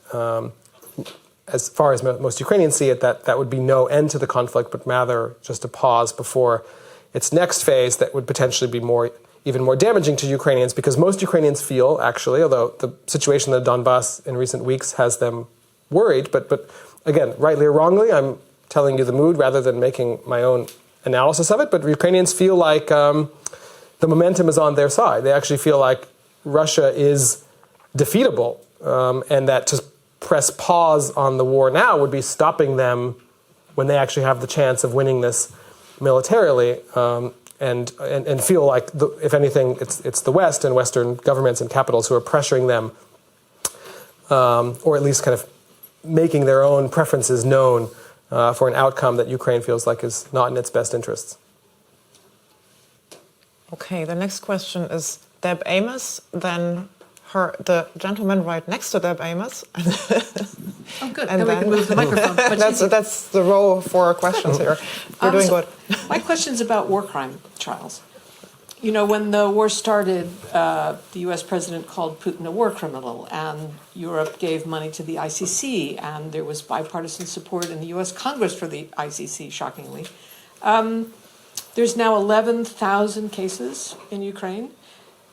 Speaker 2: as far as most Ukrainians see it, that would be no end to the conflict, but rather just a pause before its next phase that would potentially be even more damaging to Ukrainians, because most Ukrainians feel, actually, although the situation in the Donbass in recent weeks has them worried, but again, rightly or wrongly, I'm telling you the mood rather than making my own analysis of it, but Ukrainians feel like the momentum is on their side. They actually feel like Russia is defeatable, and that to press pause on the war now would be stopping them when they actually have the chance of winning this militarily, and feel like, if anything, it's the West and Western governments and capitals who are pressuring them, or at least kind of making their own preferences known for an outcome that Ukraine feels like is not in its best interests.
Speaker 1: Okay, the next question is Deb Amos, then the gentleman right next to Deb Amos.
Speaker 4: Oh, good. Then we can move the microphone.
Speaker 1: That's the row for questions here. We're doing good.
Speaker 4: My question's about war crime trials. When the war started, the U.S. president called Putin a war criminal, and Europe gave money to the ICC, and there was bipartisan support in the U.S. Congress for the ICC, shockingly. There's now 11,000 cases in Ukraine.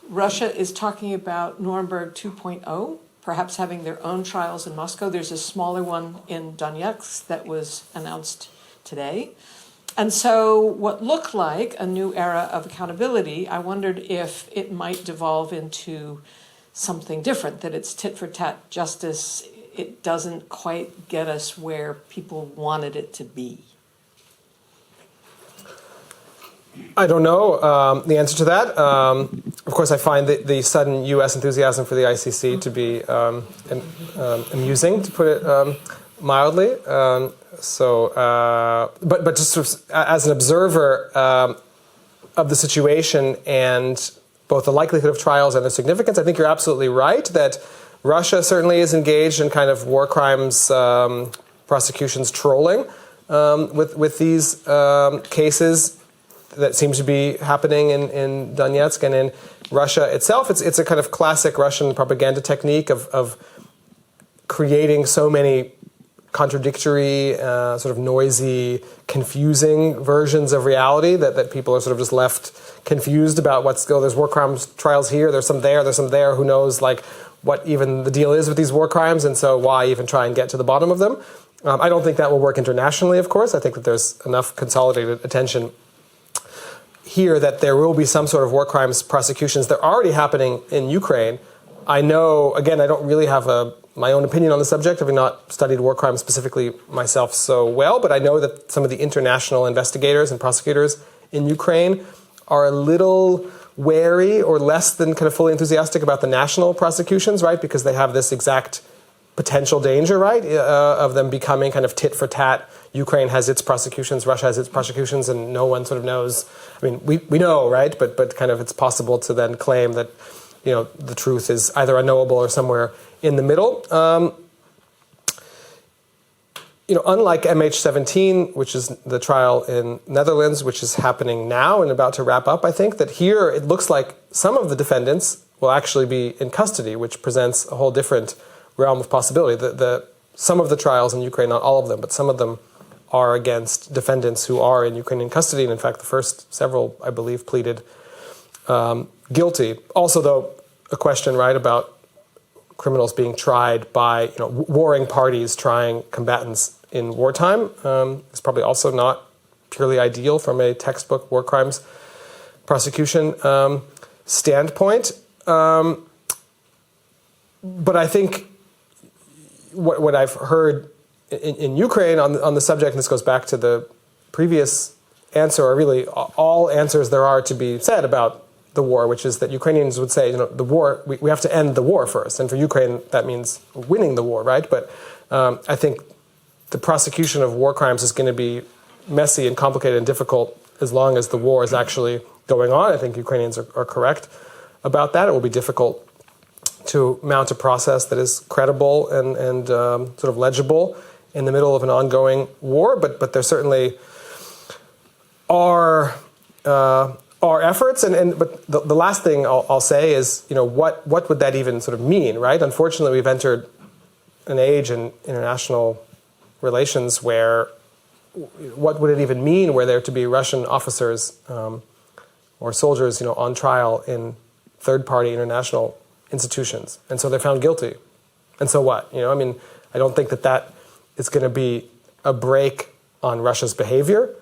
Speaker 4: Russia is talking about Nuremberg 2.0, perhaps having their own trials in Moscow. There's a smaller one in Donetsk that was announced today. And so what looked like a new era of accountability, I wondered if it might devolve into something different, that it's tit-for-tat justice. It doesn't quite get us where people wanted it to be.
Speaker 2: I don't know the answer to that. Of course, I find the sudden U.S. enthusiasm for the ICC to be amusing, to put it mildly. But just sort of as an observer of the situation and both the likelihood of trials and their significance, I think you're absolutely right that Russia certainly is engaged in kind of war crimes prosecutions trolling with these cases that seem to be happening in Donetsk and in Russia itself. It's a kind of classic Russian propaganda technique of creating so many contradictory, sort of noisy, confusing versions of reality that people are sort of just left confused about there's war crimes trials here, there's some there, who knows like what even the deal is with these war crimes, and so why even try and get to the bottom of them. I don't think that will work internationally, of course. I think that there's enough consolidated attention here that there will be some sort of war crimes prosecutions. They're already happening in Ukraine. I know, again, I don't really have my own opinion on the subject, having not studied war crimes specifically myself so well, but I know that some of the international investigators and prosecutors in Ukraine are a little wary or less than kind of fully enthusiastic about the national prosecutions, right? Because they have this exact potential danger, right, of them becoming kind of tit for tat. Ukraine has its prosecutions, Russia has its prosecutions, and no one sort of knows. I mean, we know, right? But kind of it's possible to then claim that, you know, the truth is either unknowable or somewhere in the middle. You know, unlike MH17, which is the trial in Netherlands, which is happening now and about to wrap up, I think that here it looks like some of the defendants will actually be in custody, which presents a whole different realm of possibility. Some of the trials in Ukraine, not all of them, but some of them are against defendants who are in Ukrainian custody. And in fact, the first several, I believe, pleaded guilty. Also, though, a question, right, about criminals being tried by, you know, warring parties trying combatants in wartime is probably also not purely ideal from a textbook war crimes prosecution standpoint. But I think what I've heard in Ukraine on the subject, and this goes back to the previous answer, are really all answers there are to be said about the war, which is that Ukrainians would say, you know, the war, we have to end the war first. And for Ukraine, that means winning the war, right? But I think the prosecution of war crimes is going to be messy and complicated and difficult as long as the war is actually going on. I think Ukrainians are correct about that. It will be difficult to mount a process that is credible and sort of legible in the middle of an ongoing war. But there certainly are efforts. But the last thing I'll say is, you know, what would that even sort of mean, right? Unfortunately, we've entered an age in international relations where what would it even mean were there to be Russian officers or soldiers, you know, on trial in third-party international institutions, and so they're found guilty, and so what? You know, I mean, I don't think that is going to be a break on Russia's behavior,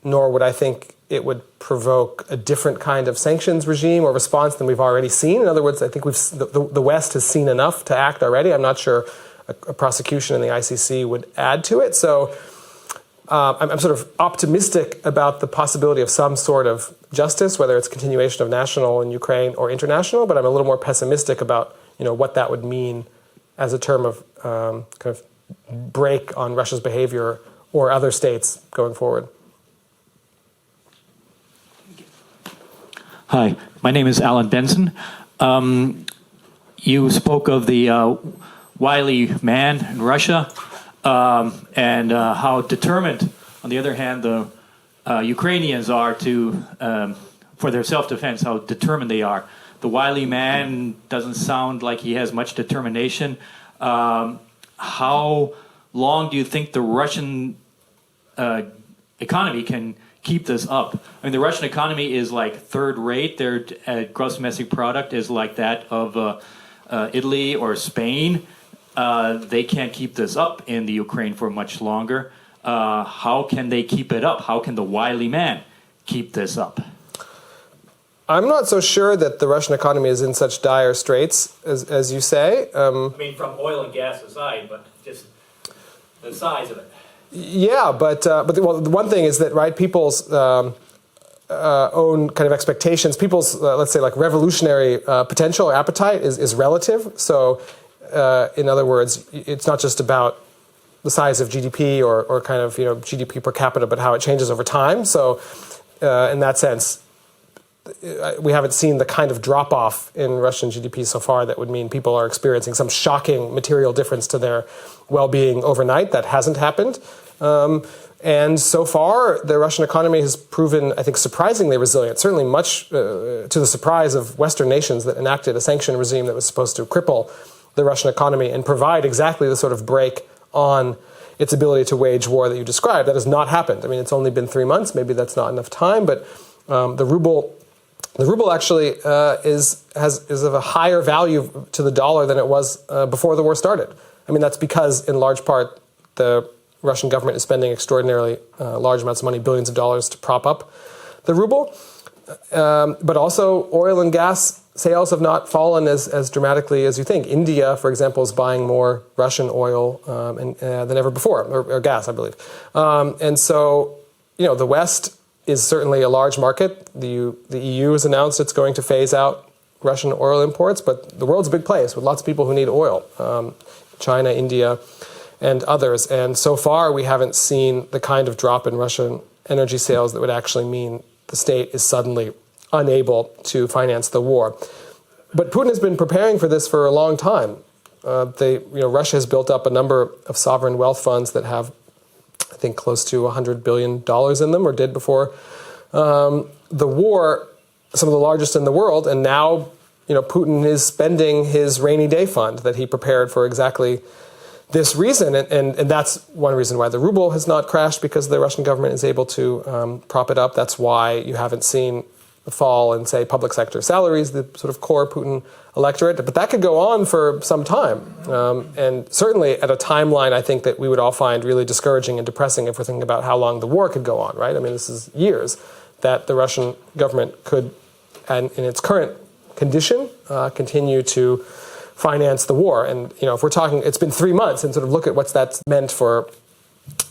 Speaker 2: nor would I think it would provoke a different kind of sanctions regime or response than we've already seen. In other words, I think the West has seen enough to act already. I'm not sure a prosecution in the ICC would add to it. So I'm sort of optimistic about the possibility of some sort of justice, whether it's continuation of national in Ukraine or international, but I'm a little more pessimistic about, you know, what that would mean as a term of kind of break on Russia's behavior or other states going forward.
Speaker 5: Hi, my name is Alan Benson. You spoke of the wily man in Russia and how determined, on the other hand, the Ukrainians are to for their self-defense, how determined they are. The wily man doesn't sound like he has much determination. How long do you think the Russian economy can keep this up? I mean, the Russian economy is like third rate. Their gross domestic product is like that of Italy or Spain. They can't keep this up in the Ukraine for much longer. How can they keep it up? How can the wily man keep this up?
Speaker 2: I'm not so sure that the Russian economy is in such dire straits as you say.
Speaker 5: I mean, from oil and gas aside, but just the size of it.
Speaker 2: Yeah, but the one thing is that, right, people's own kind of expectations, people's let's say like revolutionary potential or appetite is relative. So, in other words, it's not just about the size of GDP or kind of GDP per capita, but how it changes over time. So in that sense, we haven't seen the kind of drop-off in Russian GDP so far that would mean people are experiencing some shocking material difference to their well-being overnight. That hasn't happened. And so far, the Russian economy has proven, I think, surprisingly resilient, certainly much to the surprise of Western nations that enacted a sanction regime that was supposed to cripple the Russian economy and provide exactly the sort of break on its ability to wage war that you described. That has not happened. I mean, it's only been 3 months. Maybe that's not enough time, but the ruble actually is of a higher value to the dollar than it was before the war started. I mean, that's because, in large part, the Russian government is spending extraordinarily large amounts of money, billions of dollars, to prop up the ruble. But also, oil and gas sales have not fallen as dramatically as you think. India, for example, is buying more Russian oil than ever before, or gas, I believe. And so, the West is certainly a large market. The EU has announced it's going to phase out Russian oil imports, but the world's a big place with lots of people who need oil. China, India, and others. And so far, we haven't seen the kind of drop in Russian energy sales that would actually mean the state is suddenly unable to finance the war. But Putin has been preparing for this for a long time. Russia has built up a number of sovereign wealth funds that have, I think, close to $100 billion in them, or did before the war, some of the largest in the world. And now, Putin is spending his rainy day fund that he prepared for exactly this reason. And that's one reason why the ruble has not crashed, because the Russian government is able to prop it up. That's why you haven't seen a fall in, say, public sector salaries, the sort of core Putin electorate. But that could go on for some time. And certainly at a timeline, I think, that we would all find really discouraging and depressing if we're thinking about how long the war could go on, right? I mean, this is years that the Russian government could, and in its current condition, continue to finance the war. And, if we're talking, it's been 3 months, and sort of look at what that's meant for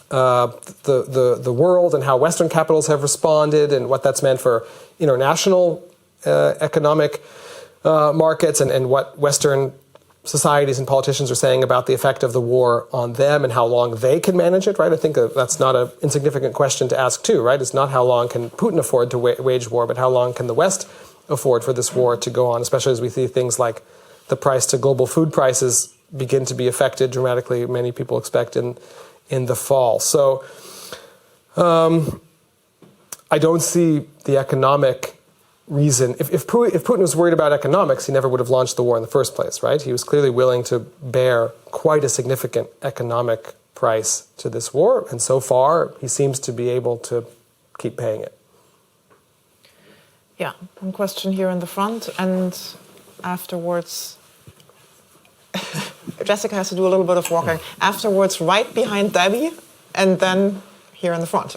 Speaker 2: the world and how Western capitals have responded and what that's meant for international economic markets and what Western societies and politicians are saying about the effect of the war on them and how long they can manage it, right? I think that's not an insignificant question to ask too, right? It's not how long can Putin afford to wage war, but how long can the West afford for this war to go on, especially as we see things like the price to global food prices begin to be affected dramatically, many people expect in the fall. So I don't see the economic reason. If Putin was worried about economics, he never would have launched the war in the first place, right? He was clearly willing to bear quite a significant economic price to this war, and so far he seems to be able to keep paying it.
Speaker 1: Yeah, one question here in the front, and afterwards, Jessica has to do a little bit of walking. Afterwards, right behind Debbie, and then here in the front.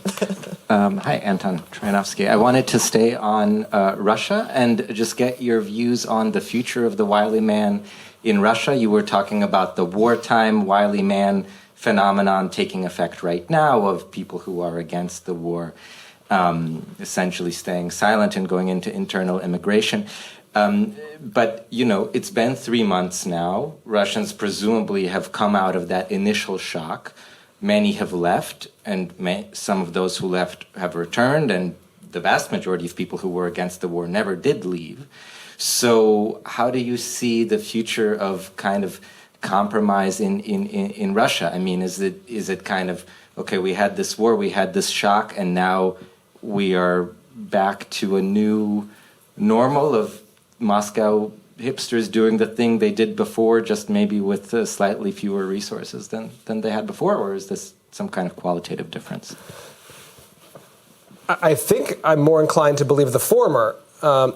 Speaker 6: Hi, Anton Troyanovsky. I wanted to stay on Russia and just get your views on the future of the wily man in Russia. You were talking about the wartime wily man phenomenon taking effect right now of people who are against the war essentially staying silent and going into internal immigration. But, it's been 3 months now. Russians presumably have come out of that initial shock. Many have left, and some of those who left have returned, and the vast majority of people who were against the war never did leave. So how do you see the future of kind of compromise in Russia? I mean, is it kind of, okay, we had this war, we had this shock, and now we are back to a new normal of Moscow hipsters doing the thing they did before, just maybe with slightly fewer resources than they had before? Or is this some kind of qualitative difference?
Speaker 2: I think I'm more inclined to believe the former.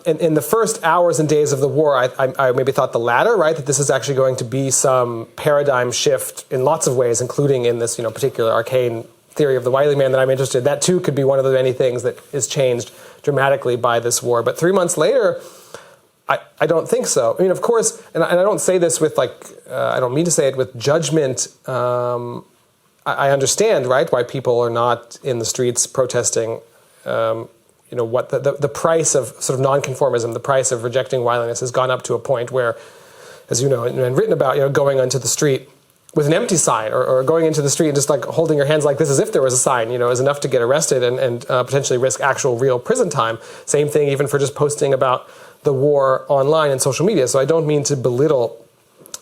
Speaker 2: In the first hours and days of the war, I maybe thought the latter, right? That this is actually going to be some paradigm shift in lots of ways, including in this, particular arcane theory of the wily man that I'm interested in. That too could be one of the many things that is changed dramatically by this war. But 3 months later, I don't think so. I mean, of course, and I don't say this with I don't mean to say it with judgment. I understand, right, why people are not in the streets protesting. What the price of sort of nonconformism, the price of rejecting wiliness has gone up to a point where, as you know, and written about, going onto the street with an empty sign or going into the street and just like holding your hands like this as if there was a sign, is enough to get arrested and potentially risk actual real prison time. Same thing even for just posting about the war online and social media. So I don't mean to belittle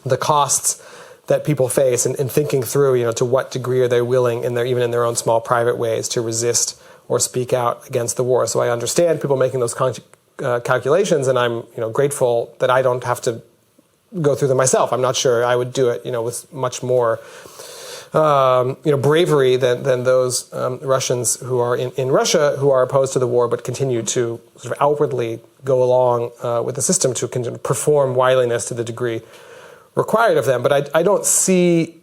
Speaker 2: the costs that people face in thinking through, to what degree are they willing even in their own small private ways to resist or speak out against the war. So I understand people making those calculations, and I'm grateful that I don't have to go through them myself. I'm not sure I would do it, with much more, bravery than those Russians who are in Russia who are opposed to the war but continue to sort of outwardly go along with the system to perform wiliness to the degree required of them. But I don't see,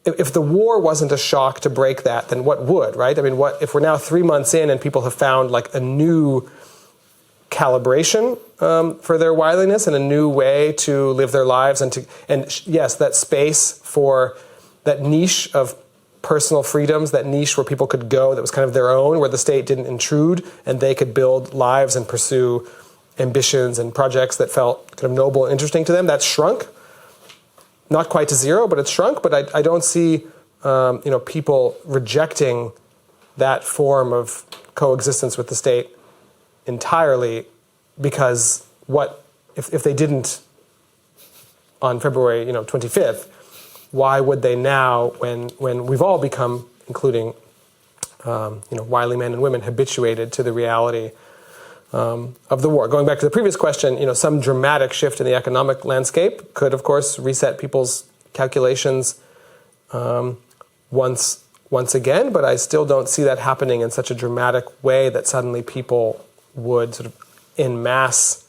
Speaker 2: if the war wasn't a shock to break that, then what would, right? I mean, what if we're now 3 months in and people have found like a new calibration for their wiliness and a new way to live their lives and yes, that space for that niche of personal freedoms, that niche where people could go that was kind of their own, where the state didn't intrude and they could build lives and pursue ambitions and projects that felt kind of noble and interesting to them. That's shrunk, not quite to zero, but it's shrunk. But I don't see people rejecting that form of coexistence with the state entirely, because what if they didn't on February 25th, why would they now when we've all become, including wily men and women, habituated to the reality of the war? Going back to the previous question, some dramatic shift in the economic landscape could of course reset people's calculations once again, but I still don't see that happening in such a dramatic way that suddenly people would sort of en masse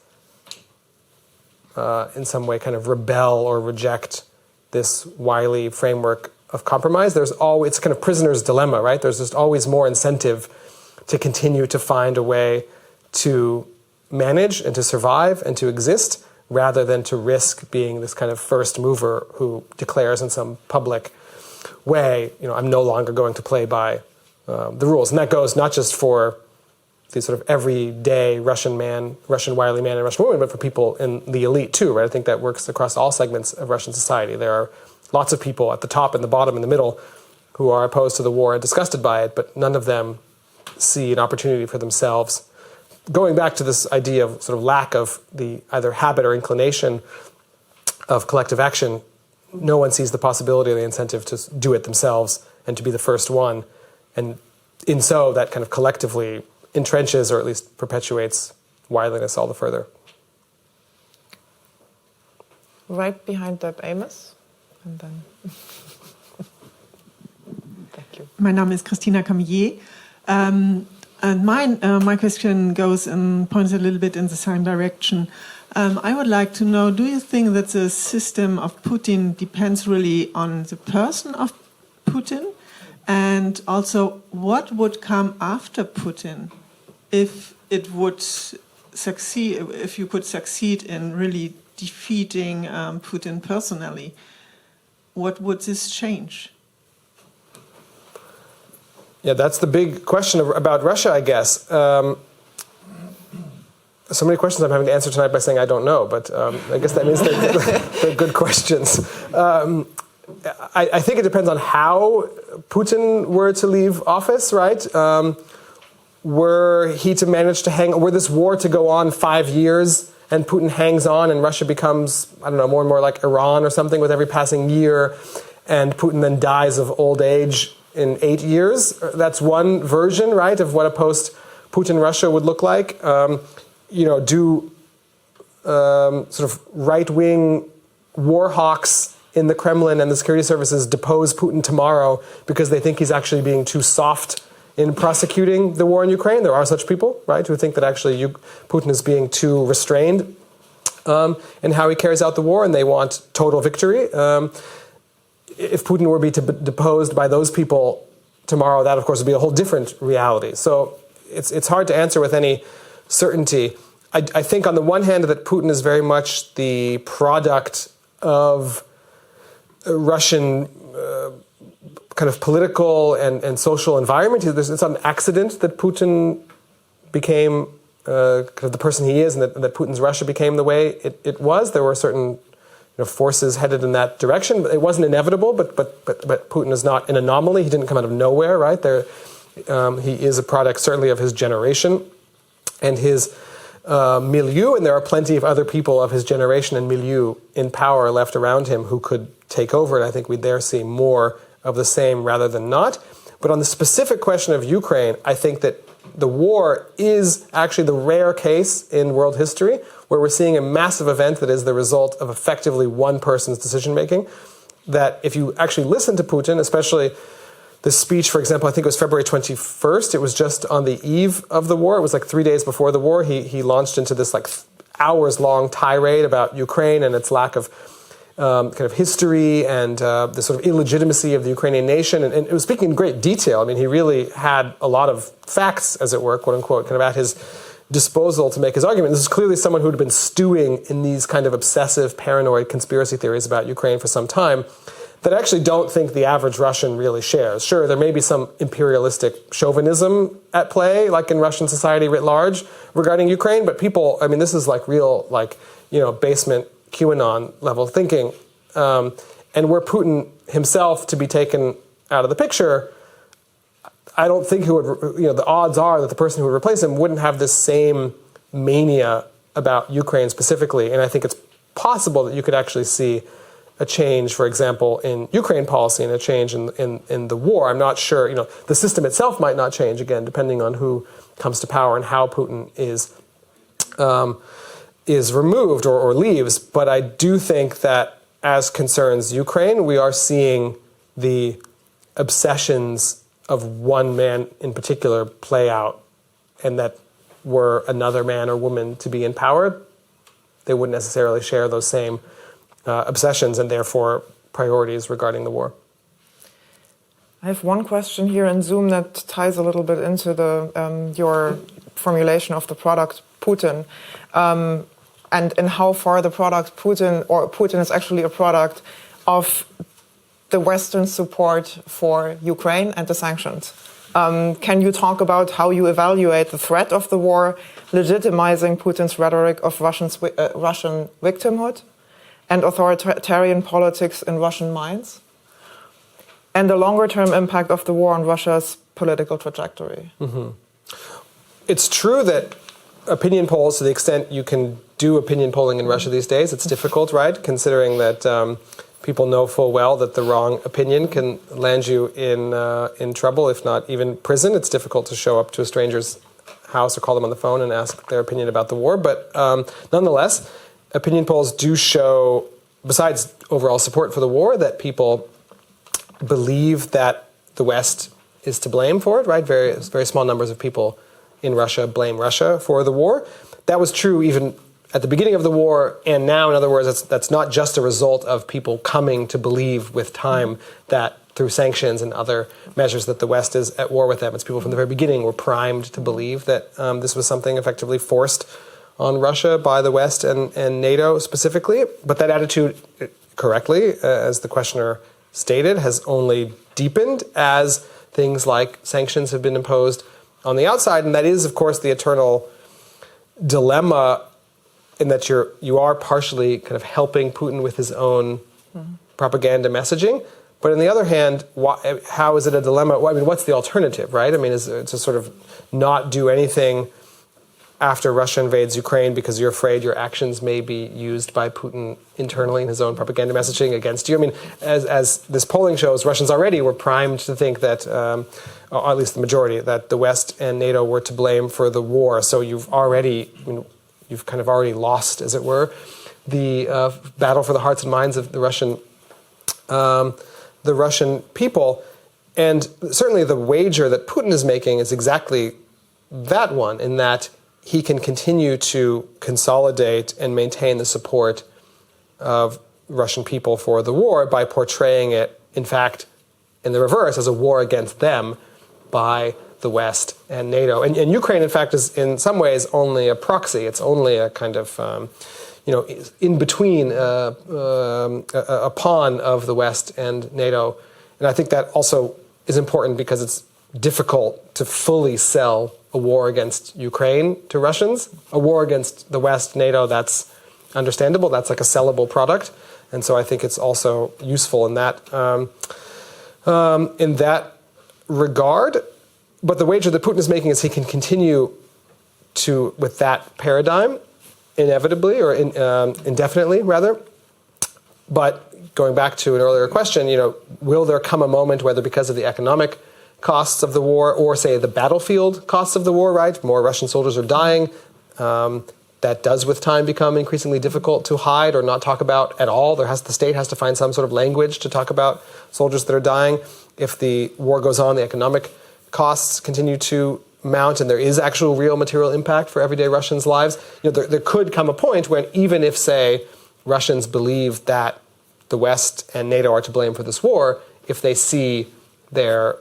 Speaker 2: in some way kind of rebel or reject this wily framework of compromise. It's kind of prisoner's dilemma, right? There's just always more incentive to continue to find a way to manage and to survive and to exist, rather than to risk being this kind of first mover who declares in some public way, I'm no longer going to play by the rules. And that goes not just for the sort of everyday Russian wily man and Russian woman, but for people in the elite too, right? I think that works across all segments of Russian society. There are lots of people at the top and the bottom and the middle who are opposed to the war and disgusted by it, but none of them see an opportunity for themselves. Going back to this idea of sort of lack of the either habit or inclination of collective action, no one sees the possibility or the incentive to do it themselves and to be the first one. And in so, that kind of collectively entrenches or at least perpetuates wiliness all the further.
Speaker 1: Right behind that, Amos, and then. Thank you.
Speaker 7: My name is Christina Camillier, and my question goes and points a little bit in the same direction. I would like to know, do you think that the system of Putin depends really on the person of Putin? And also, what would come after Putin if it would succeed, if you could succeed in really defeating Putin personally? What would this change?
Speaker 2: Yeah, that's the big question about Russia, I guess. So many questions I'm having to answer tonight by saying I don't know, but I guess that means they're good questions. I think it depends on how Putin were to leave office, right? Were he to manage to were this war to go on 5 years and Putin hangs on and Russia becomes, more and more like Iran or something with every passing year, and Putin then dies of old age in 8 years? That's one version, right, of what a post-Putin Russia would look like. Do sort of right-wing war hawks in the Kremlin and the security services depose Putin tomorrow because they think he's actually being too soft in prosecuting the war in Ukraine? There are such people, right, who think that actually Putin is being too restrained in how he carries out the war, and they want total victory. If Putin were to be deposed by those people tomorrow, that, of course, would be a whole different reality. So it's hard to answer with any certainty. I think on the one hand that Putin is very much the product of Russian kind of political and social environment. It's not an accident that Putin became kind of the person he is, and that Putin's Russia became the way it was. There were certain forces headed in that direction. It wasn't inevitable, but Putin is not an anomaly. He didn't come out of nowhere, right? He is a product certainly of his generation and his milieu, and there are plenty of other people of his generation and milieu in power left around him who could take over, and I think we'd there see more of the same rather than not. But on the specific question of Ukraine, I think that the war is actually the rare case in world history where we're seeing a massive event that is the result of effectively one person's decision-making. That if you actually listen to Putin, especially the speech, for example, I think it was February 21st, it was just on the eve of the war, it was like 3 days before the war, he launched into this like hours-long tirade about Ukraine and its lack of kind of history and the sort of illegitimacy of the Ukrainian nation. And it was speaking in great detail. I mean, he really had a lot of facts, as it were, quote unquote, kind of at his disposal to make his argument. This is clearly someone who had been stewing in these kind of obsessive, paranoid conspiracy theories about Ukraine for some time that I actually don't think the average Russian really shares. Sure, there may be some imperialistic chauvinism at play, like in Russian society writ large, regarding Ukraine, but people, I mean, this is like real, like, basement QAnon level thinking. And were Putin himself to be taken out of the picture, I don't think the odds are that the person who would replace him wouldn't have this same mania about Ukraine specifically. And I think it's possible that you could actually see a change, for example, in Ukraine policy and a change in the war. I'm not sure, the system itself might not change, again, depending on who comes to power and how Putin is removed or leaves. But I do think that as concerns Ukraine, we are seeing the obsessions of one man in particular play out, and that were another man or woman to be in power, they wouldn't necessarily share those same obsessions and therefore priorities regarding the war.
Speaker 1: I have one question here in Zoom that ties a little bit into your formulation of the product Putin, and in how far the product Putin is actually a product of the Western support for Ukraine and the sanctions. Can you talk about how you evaluate the threat of the war, legitimizing Putin's rhetoric of Russian victimhood and authoritarian politics in Russian minds, and the longer-term impact of the war on Russia's political trajectory?
Speaker 2: Mm-hmm. It's true that opinion polls, to the extent you can do opinion polling in Russia these days, it's difficult, right? Considering that people know full well that the wrong opinion can land you in trouble, if not even prison. It's difficult to show up to a stranger's house or call them on the phone and ask their opinion about the war. But nonetheless, opinion polls do show, besides overall support for the war, that people believe that the West is to blame for it, right? Very small numbers of people in Russia blame Russia for the war. That was true even at the beginning of the war, and now, in other words, that's not just a result of people coming to believe with time that through sanctions and other measures that the West is at war with them. It's people from the very beginning were primed to believe that this was something effectively forced on Russia by the West and NATO specifically. But that attitude, correctly, as the questioner stated, has only deepened as things like sanctions have been imposed on the outside. And that is, of course, the eternal dilemma in that you are partially kind of helping Putin with his own propaganda messaging. But on the other hand, how is it a dilemma? Well, I mean, what's the alternative, right? I mean, is it to sort of not do anything after Russia invades Ukraine because you're afraid your actions may be used by Putin internally in his own propaganda messaging against you? I mean, as this polling shows, Russians already were primed to think that, or at least the majority, that the West and NATO were to blame for the war. So you've kind of already lost, as it were, the battle for the hearts and minds of the Russian people. And certainly the wager that Putin is making is exactly that one, in that he can continue to consolidate and maintain the support of Russian people for the war by portraying it, in fact, in the reverse, as a war against them by the West and NATO. And Ukraine, in fact, is in some ways only a proxy. It's only a kind of, in between, a pawn of the West and NATO. And I think that also is important because it's difficult to fully sell a war against Ukraine to Russians. A war against the West, NATO, that's understandable. That's like a sellable product. And so I think it's also useful in that regard. But the wager that Putin is making is he can continue with that paradigm inevitably or indefinitely, rather. But going back to an earlier question, will there come a moment whether because of the economic costs of the war or, say, the battlefield costs of the war, right? More Russian soldiers are dying. That does, with time, become increasingly difficult to hide or not talk about at all. The state has to find some sort of language to talk about soldiers that are dying. If the war goes on, the economic costs continue to mount, and there is actual real material impact for everyday Russians' lives. There could come a point when, even if, say, Russians believe that the West and NATO are to blame for this war, if they see their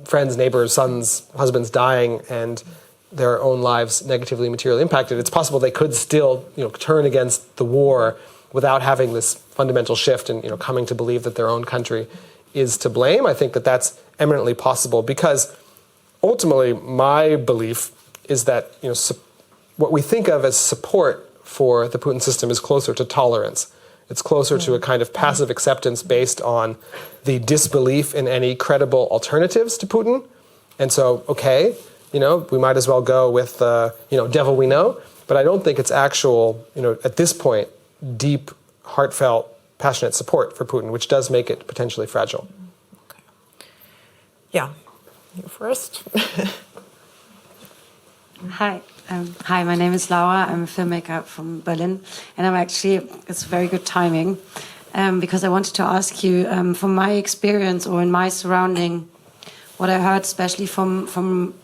Speaker 2: friends, neighbors, sons, husbands dying and their own lives negatively materially impacted, it's possible they could still turn against the war without having this fundamental shift and coming to believe that their own country is to blame. I think that that's eminently possible because ultimately my belief is that what we think of as support for the Putin system is closer to tolerance. It's closer to a kind of passive acceptance based on the disbelief in any credible alternatives to Putin. And so, okay, we might as well go with, devil we know. But I don't think it's actual, at this point, deep, heartfelt, passionate support for Putin, which does make it potentially fragile.
Speaker 1: Okay. Yeah, you first.
Speaker 8: Hi. Hi, my name is Laura. I'm a filmmaker from Berlin. And it's very good timing because I wanted to ask you, from my experience or in my surrounding, what I heard especially from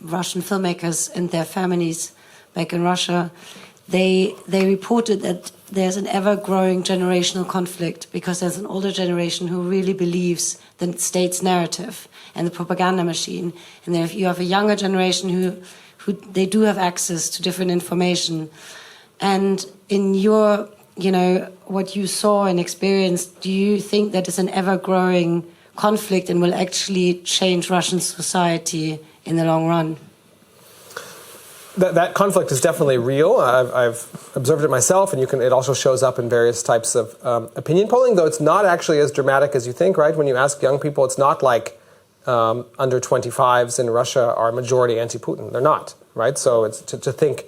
Speaker 8: Russian filmmakers and their families back in Russia, they reported that there's an ever-growing generational conflict because there's an older generation who really believes the state's narrative and the propaganda machine. And then if you have a younger generation who they do have access to different information. And in your, what you saw and experienced, do you think that is an ever-growing conflict and will actually change Russian society in the long run?
Speaker 2: That conflict is definitely real. I've observed it myself, and it also shows up in various types of opinion polling, though it's not actually as dramatic as you think, right? When you ask young people, it's not like under 25s in Russia are majority anti-Putin. They're not, right? So it's to think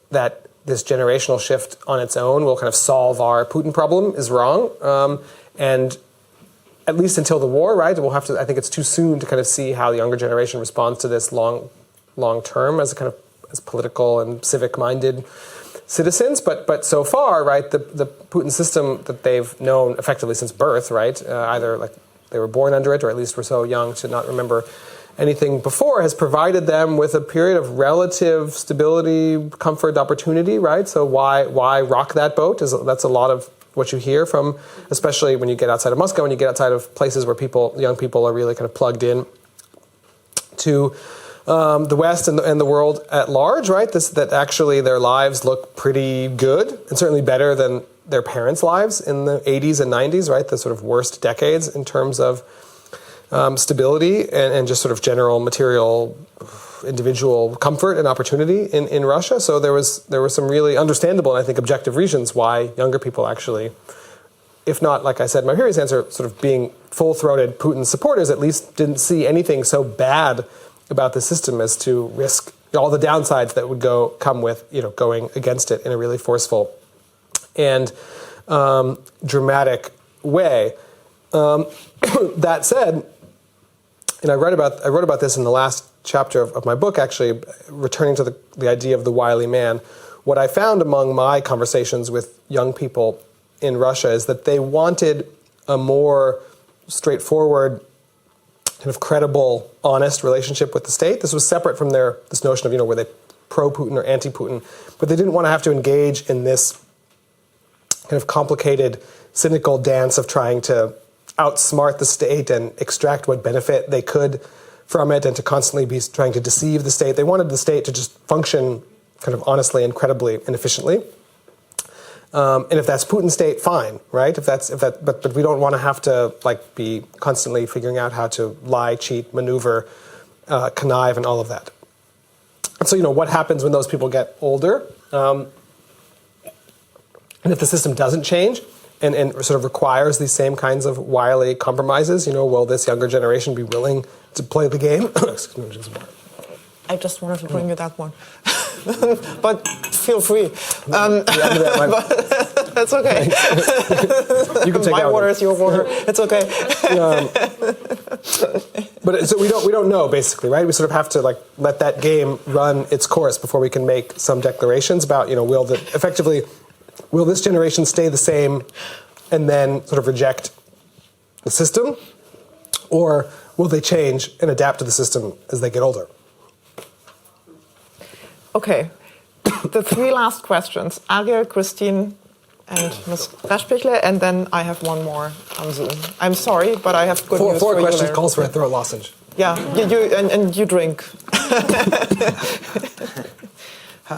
Speaker 2: that this generational shift on its own will kind of solve our Putin problem is wrong. And at least until the war, right? We'll have to. I think it's too soon to kind of see how the younger generation responds to this long term as a kind of as political and civic-minded citizens. But so far, right, the Putin system that they've known effectively since birth, right, either like they were born under it or at least were so young to not remember anything before, has provided them with a period of relative stability, comfort, opportunity, right? So why rock that boat? That's a lot of what you hear from, especially when you get outside of Moscow, when you get outside of places where young people are really kind of plugged in to the West and the world at large, right? That actually their lives look pretty good and certainly better than their parents' lives in the 80s and 90s, right? The sort of worst decades in terms of stability and just sort of general material individual comfort and opportunity in Russia. So there were some really understandable and I think objective reasons why younger people actually, if not, like I said in my previous answer, sort of being full-throated Putin supporters, at least didn't see anything so bad about the system as to risk all the downsides that would come with going against it in a really forceful and dramatic way. That said, and I wrote about this in the last chapter of my book, actually, returning to the idea of the wily man. What I found among my conversations with young people in Russia is that they wanted a more straightforward, kind of credible, honest relationship with the state. This was separate from this notion of, were they pro-Putin or anti-Putin, but they didn't want to have to engage in this kind of complicated, cynical dance of trying to outsmart the state and extract what benefit they could from it and to constantly be trying to deceive the state. They wanted the state to just function kind of honestly and credibly and efficiently. And if that's Putin's state, fine, right? But we don't want to have to be constantly figuring out how to lie, cheat, maneuver, connive, and all of that. And so, what happens when those people get older? And if the system doesn't change and sort of requires these same kinds of wily compromises, will this younger generation be willing to play the game? Excuse me, just water.
Speaker 9: I just wanted to bring you that one. But feel free.
Speaker 2: But
Speaker 9: that's okay.
Speaker 2: You can take
Speaker 9: My water is your water. It's okay.
Speaker 2: But so we don't know, basically, right? We sort of have to let that game run its course before we can make some declarations about will this generation stay the same and then sort of reject the system, or will they change and adapt to the system as they get older?
Speaker 9: Okay. The three last questions. Ariel, Christine, and Ms. Rashpichle, and then I have one more on Zoom. I'm sorry, but I have good news for you.
Speaker 2: 4 questions
Speaker 9: later.
Speaker 2: calls for a throat lozenge.
Speaker 9: Yeah, and you drink.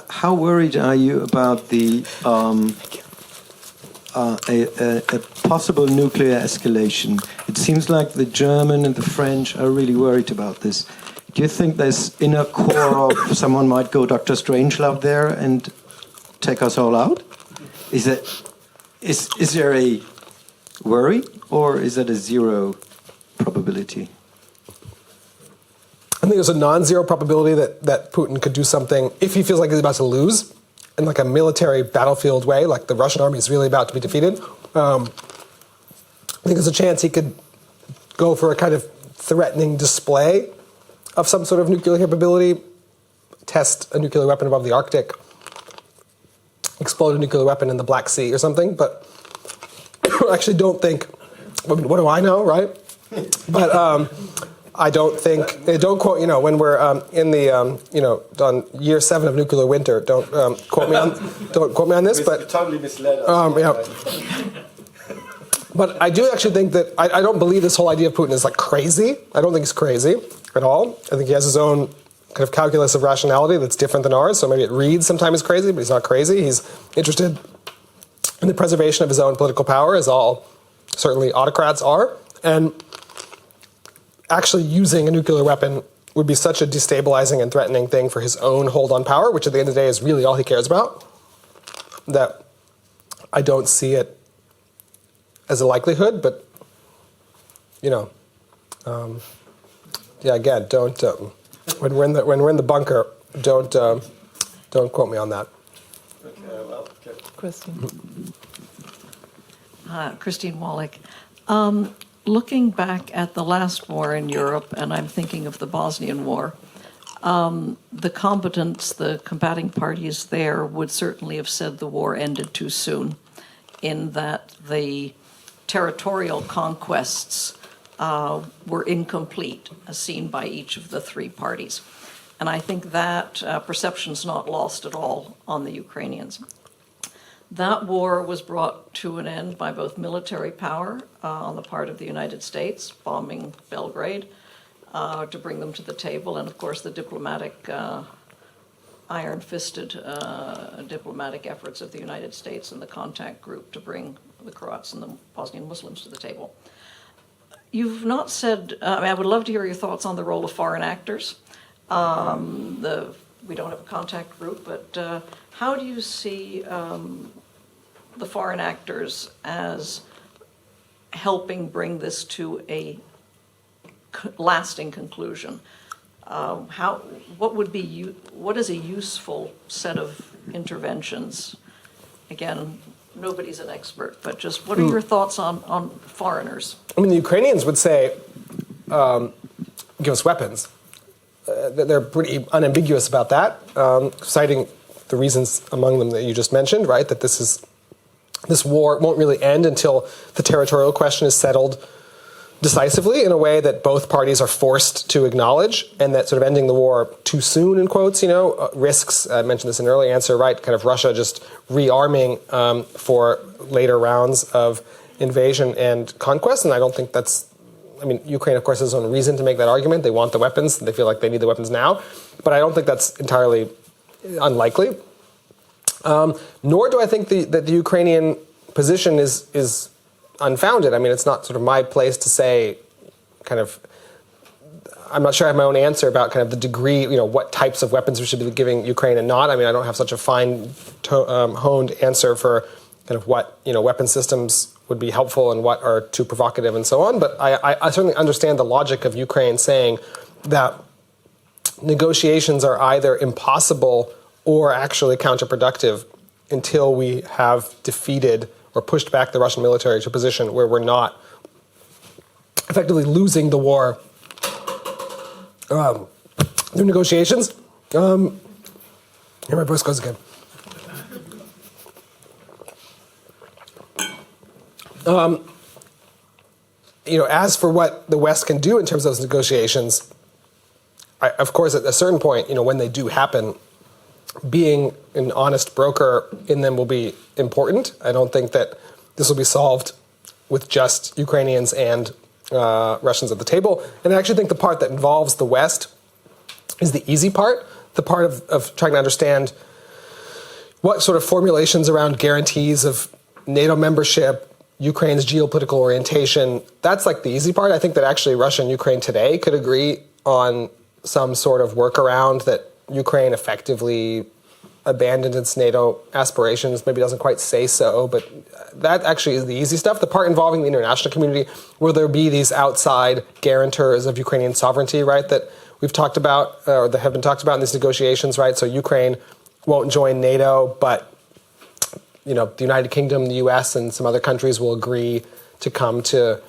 Speaker 10: How worried are you about the a possible nuclear escalation? It seems like the German and the French are really worried about this. Do you think there's inner core of someone might go Dr. Strangelove there and take us all out? Is there a worry, or is it a zero probability?
Speaker 2: I think there's a non-zero probability that Putin could do something if he feels like he's about to lose in a military battlefield way, like the Russian army is really about to be defeated. I think there's a chance he could go for a kind of threatening display of some sort of nuclear capability, test a nuclear weapon above the Arctic, explode a nuclear weapon in the Black Sea or something. But I actually don't think, what do I know, right? But I don't think, don't quote, when we're in the, on year 7 of nuclear winter, don't quote me on this, but
Speaker 10: totally misled us.
Speaker 2: But I do actually think that, I don't believe this whole idea of Putin is crazy. I don't think he's crazy at all. I think he has his own kind of calculus of rationality that's different than ours, so maybe it reads sometimes crazy, but he's not crazy. He's interested in the preservation of his own political power, as all, certainly, autocrats are, and actually using a nuclear weapon would be such a destabilizing and threatening thing for his own hold on power, which at the end of the day is really all he cares about, that I don't see it as a likelihood. But, again, don't, when we're in the bunker, don't quote me on that.
Speaker 10: Okay, well, okay.
Speaker 9: Christine.
Speaker 11: Christine Wallach. Looking back at the last war in Europe, and I'm thinking of the Bosnian War, the combatants, the combating parties there would certainly have said the war ended too soon, in that the territorial conquests were incomplete, as seen by each of the three parties. And I think that perception's not lost at all on the Ukrainians. That war was brought to an end by both military power on the part of the United States, bombing Belgrade, to bring them to the table, and of course the diplomatic, iron-fisted diplomatic efforts of the United States and the contact group to bring the Croats and the Bosnian Muslims to the table. You've not said, I would love to hear your thoughts on the role of foreign actors. We don't have a contact group, but how do you see the foreign actors as helping bring this to a lasting conclusion? What is a useful set of interventions? Again, nobody's an expert, but just what are your thoughts on foreigners?
Speaker 2: I mean, the Ukrainians would say, give us weapons. They're pretty unambiguous about that, citing the reasons among them that you just mentioned, right? That this war won't really end until the territorial question is settled decisively in a way that both parties are forced to acknowledge, and that sort of ending the war too soon, in quotes, risks, I mentioned this in an earlier answer, right? Kind of Russia just rearming for later rounds of invasion and conquest, and I don't think that's, Ukraine, of course, has its own reason to make that argument. They want the weapons. They feel like they need the weapons now. But I don't think that's entirely unlikely. Nor do I think that the Ukrainian position is unfounded. It's not sort of my place to say I'm not sure I have my own answer about kind of the degree, what types of weapons we should be giving Ukraine and not. I don't have such a fine-honed answer for kind of what weapon systems would be helpful and what are too provocative and so on. But I certainly understand the logic of Ukraine saying that negotiations are either impossible or actually counterproductive until we have defeated or pushed back the Russian military to a position where we're not effectively losing the war through negotiations. Here my voice goes again. As for what the West can do in terms of those negotiations, of course, at a certain point, when they do happen, being an honest broker in them will be important. I don't think that this will be solved with just Ukrainians and Russians at the table. And I actually think the part that involves the West is the easy part, the part of trying to understand what sort of formulations around guarantees of NATO membership, Ukraine's geopolitical orientation. That's like the easy part. I think that actually Russia and Ukraine today could agree on some sort of workaround that Ukraine effectively abandoned its NATO aspirations, maybe doesn't quite say so, but that actually is the easy stuff. The part involving the international community, where there be these outside guarantors of Ukrainian sovereignty, right, that we've talked about, or that have been talked about in these negotiations, right? So Ukraine won't join NATO, but the United Kingdom, the US, and some other countries will agree to come to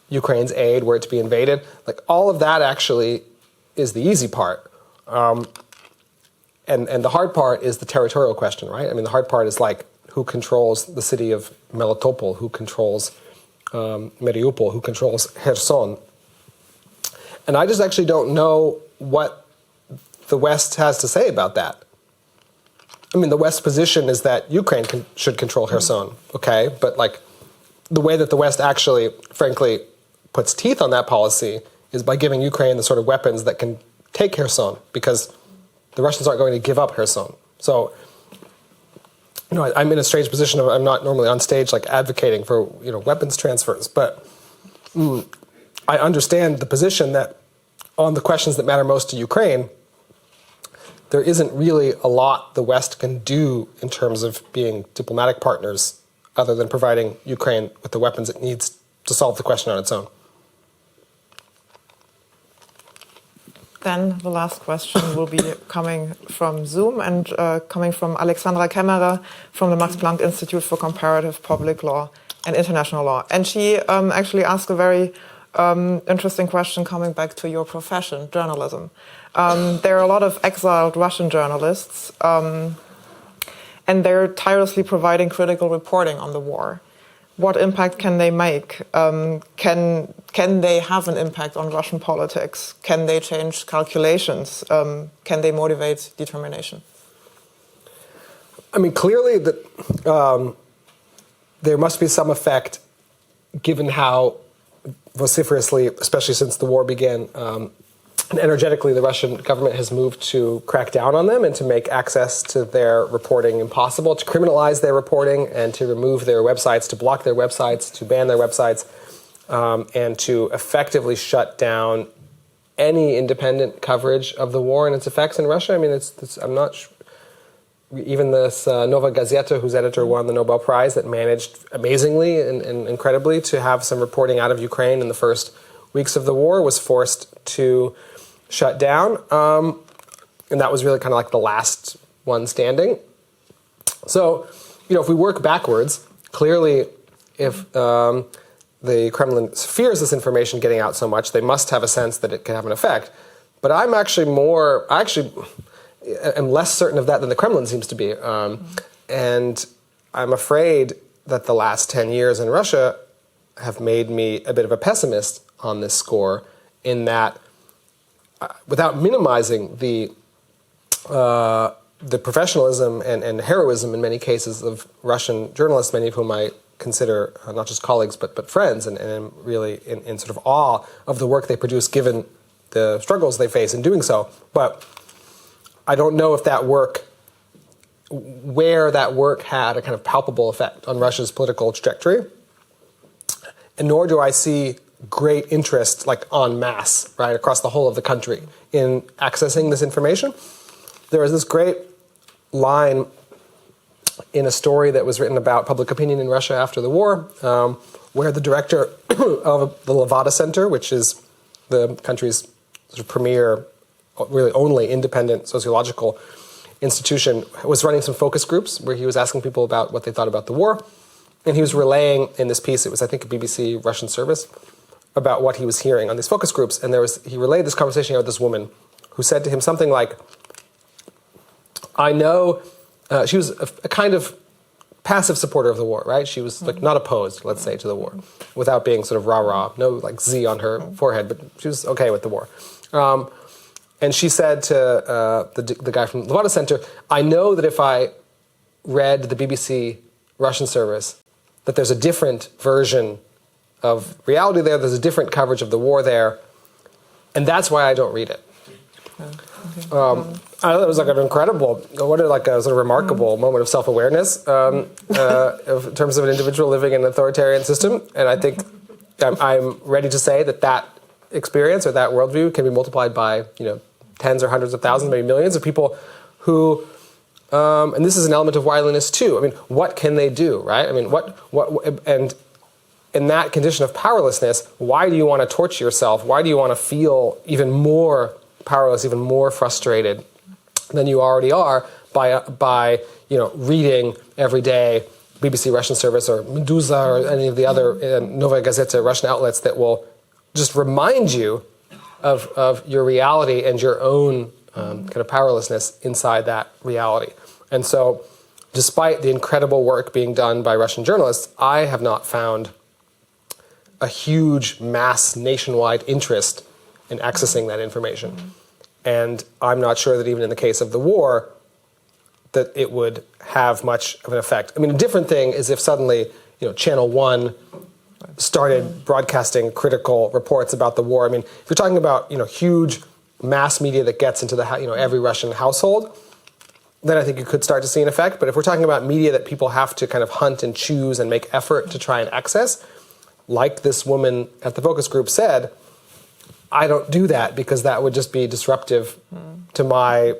Speaker 2: Ukraine's aid were it to be invaded. Like, all of that actually is the easy part. And the hard part is the territorial question, right? I mean, the hard part is like, who controls the city of Melitopol, who controls Mariupol, who controls Kherson. And I just actually don't know what the West has to say about that. I mean, the West's position is that Ukraine should control Kherson, okay? But like, the way that the West actually, frankly, puts teeth on that policy is by giving Ukraine the sort of weapons that can take Kherson, because the Russians aren't going to give up Kherson. So, I'm in a strange position of, I'm not normally on stage like advocating for, weapons transfers, but I understand the position that on the questions that matter most to Ukraine, there isn't really a lot the West can do in terms of being diplomatic partners other than providing Ukraine with the weapons it needs to solve the question on its own.
Speaker 9: Then the last question will be coming from Zoom and coming from Alexandra Kämmerer from the Max Planck Institute for Comparative Public Law and International Law. And she actually asked a very interesting question coming back to your profession, journalism. There are a lot of exiled Russian journalists, and they're tirelessly providing critical reporting on the war. What impact can they make? Can they have an impact on Russian politics? Can they change calculations? Can they motivate determination?
Speaker 2: I mean, clearly that there must be some effect, given how vociferously, especially since the war began, and energetically the Russian government has moved to crack down on them and to make access to their reporting impossible, to criminalize their reporting and to remove their websites, to block their websites, to ban their websites, and to effectively shut down any independent coverage of the war and its effects in Russia. I mean, I'm not sure. Even this Nova Gazeta, whose editor won the Nobel Prize, that managed amazingly and incredibly to have some reporting out of Ukraine in the first weeks of the war, was forced to shut down. And that was really kind of like the last one standing. So, if we work backwards, clearly if the Kremlin fears this information getting out so much, they must have a sense that it can have an effect. But I'm actually am less certain of that than the Kremlin seems to be. And I'm afraid that the last 10 years in Russia have made me a bit of a pessimist on this score, in that without minimizing the professionalism and heroism in many cases of Russian journalists, many of whom I consider not just colleagues but friends, and am really in sort of awe of the work they produce given the struggles they face in doing so. But I don't know if where that work had a kind of palpable effect on Russia's political trajectory, and nor do I see great interest, like en masse, right, across the whole of the country in accessing this information. There is this great line in a story that was written about public opinion in Russia after the war, where the director of the Levada Center, which is the country's sort of premier, really only independent sociological institution, was running some focus groups where he was asking people about what they thought about the war. And he was relaying in this piece, it was I think a BBC Russian service, about what he was hearing on these focus groups. And he relayed this conversation with this woman who said to him something like, I know, she was a kind of passive supporter of the war, right? She was like not opposed, let's say, to the war, without being sort of rah-rah, no like Z on her forehead, but she was okay with the war. And she said to the guy from Levada Center, I know that if I read the BBC Russian service, that there's a different version of reality there, there's a different coverage of the war there, and that's why I don't read it. I thought it was like an incredible, like a sort of remarkable moment of self-awareness in terms of an individual living in an authoritarian system. And I think I'm ready to say that experience or that worldview can be multiplied by tens or hundreds of thousands, maybe millions of people who, and this is an element of wiliness too. I mean, what can they do, right? I mean, and in that condition of powerlessness, why do you want to torture yourself? Why do you want to feel even more powerless, even more frustrated than you already are by reading every day BBC Russian service or Meduza or any of the other Novaya Gazeta Russian outlets that will just remind you of your reality and your own kind of powerlessness inside that reality. And so, despite the incredible work being done by Russian journalists, I have not found a huge mass nationwide interest in accessing that information. And I'm not sure that even in the case of the war, that it would have much of an effect. I mean, a different thing is if suddenly, Channel 1 started broadcasting critical reports about the war. I mean, if you're talking about, huge mass media that gets into every Russian household, then I think you could start to see an effect. But if we're talking about media that people have to kind of hunt and choose and make effort to try and access, like this woman at the focus group said, I don't do that because that would just be disruptive to my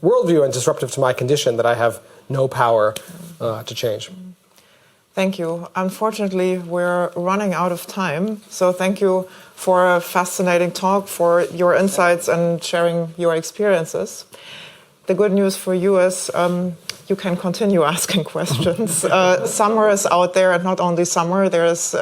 Speaker 2: worldview and disruptive to my condition that I have no power to change.
Speaker 9: Thank you. Unfortunately, we're running out of time. So thank you for a fascinating talk, for your insights and sharing your experiences. The good news for you is you can continue asking questions. Summer is out there, and not only summer, there's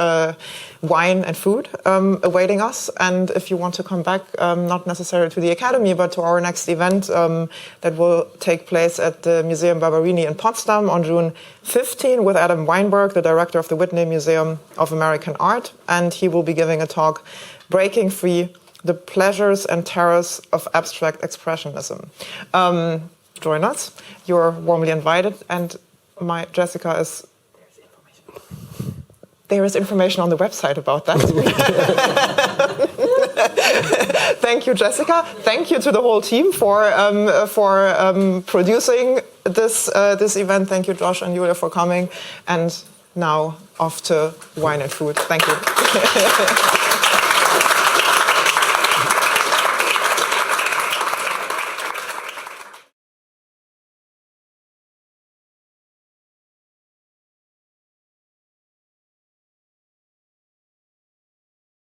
Speaker 9: wine and food awaiting us. And if you want to come back, not necessarily to the Academy, but to our next event that will take place at the Museum Barberini in Potsdam on June 15 with Adam Weinberg, the director of the Whitney Museum of American Art. And he will be giving a talk, Breaking Free: The Pleasures and Terrors of Abstract Expressionism. Join us. You're warmly invited. And Jessica is... There is information on the website about that. Thank you, Jessica. Thank you to the whole team for producing this event. Thank you, Josh and Julia, for coming. And now off to wine and food. Thank you.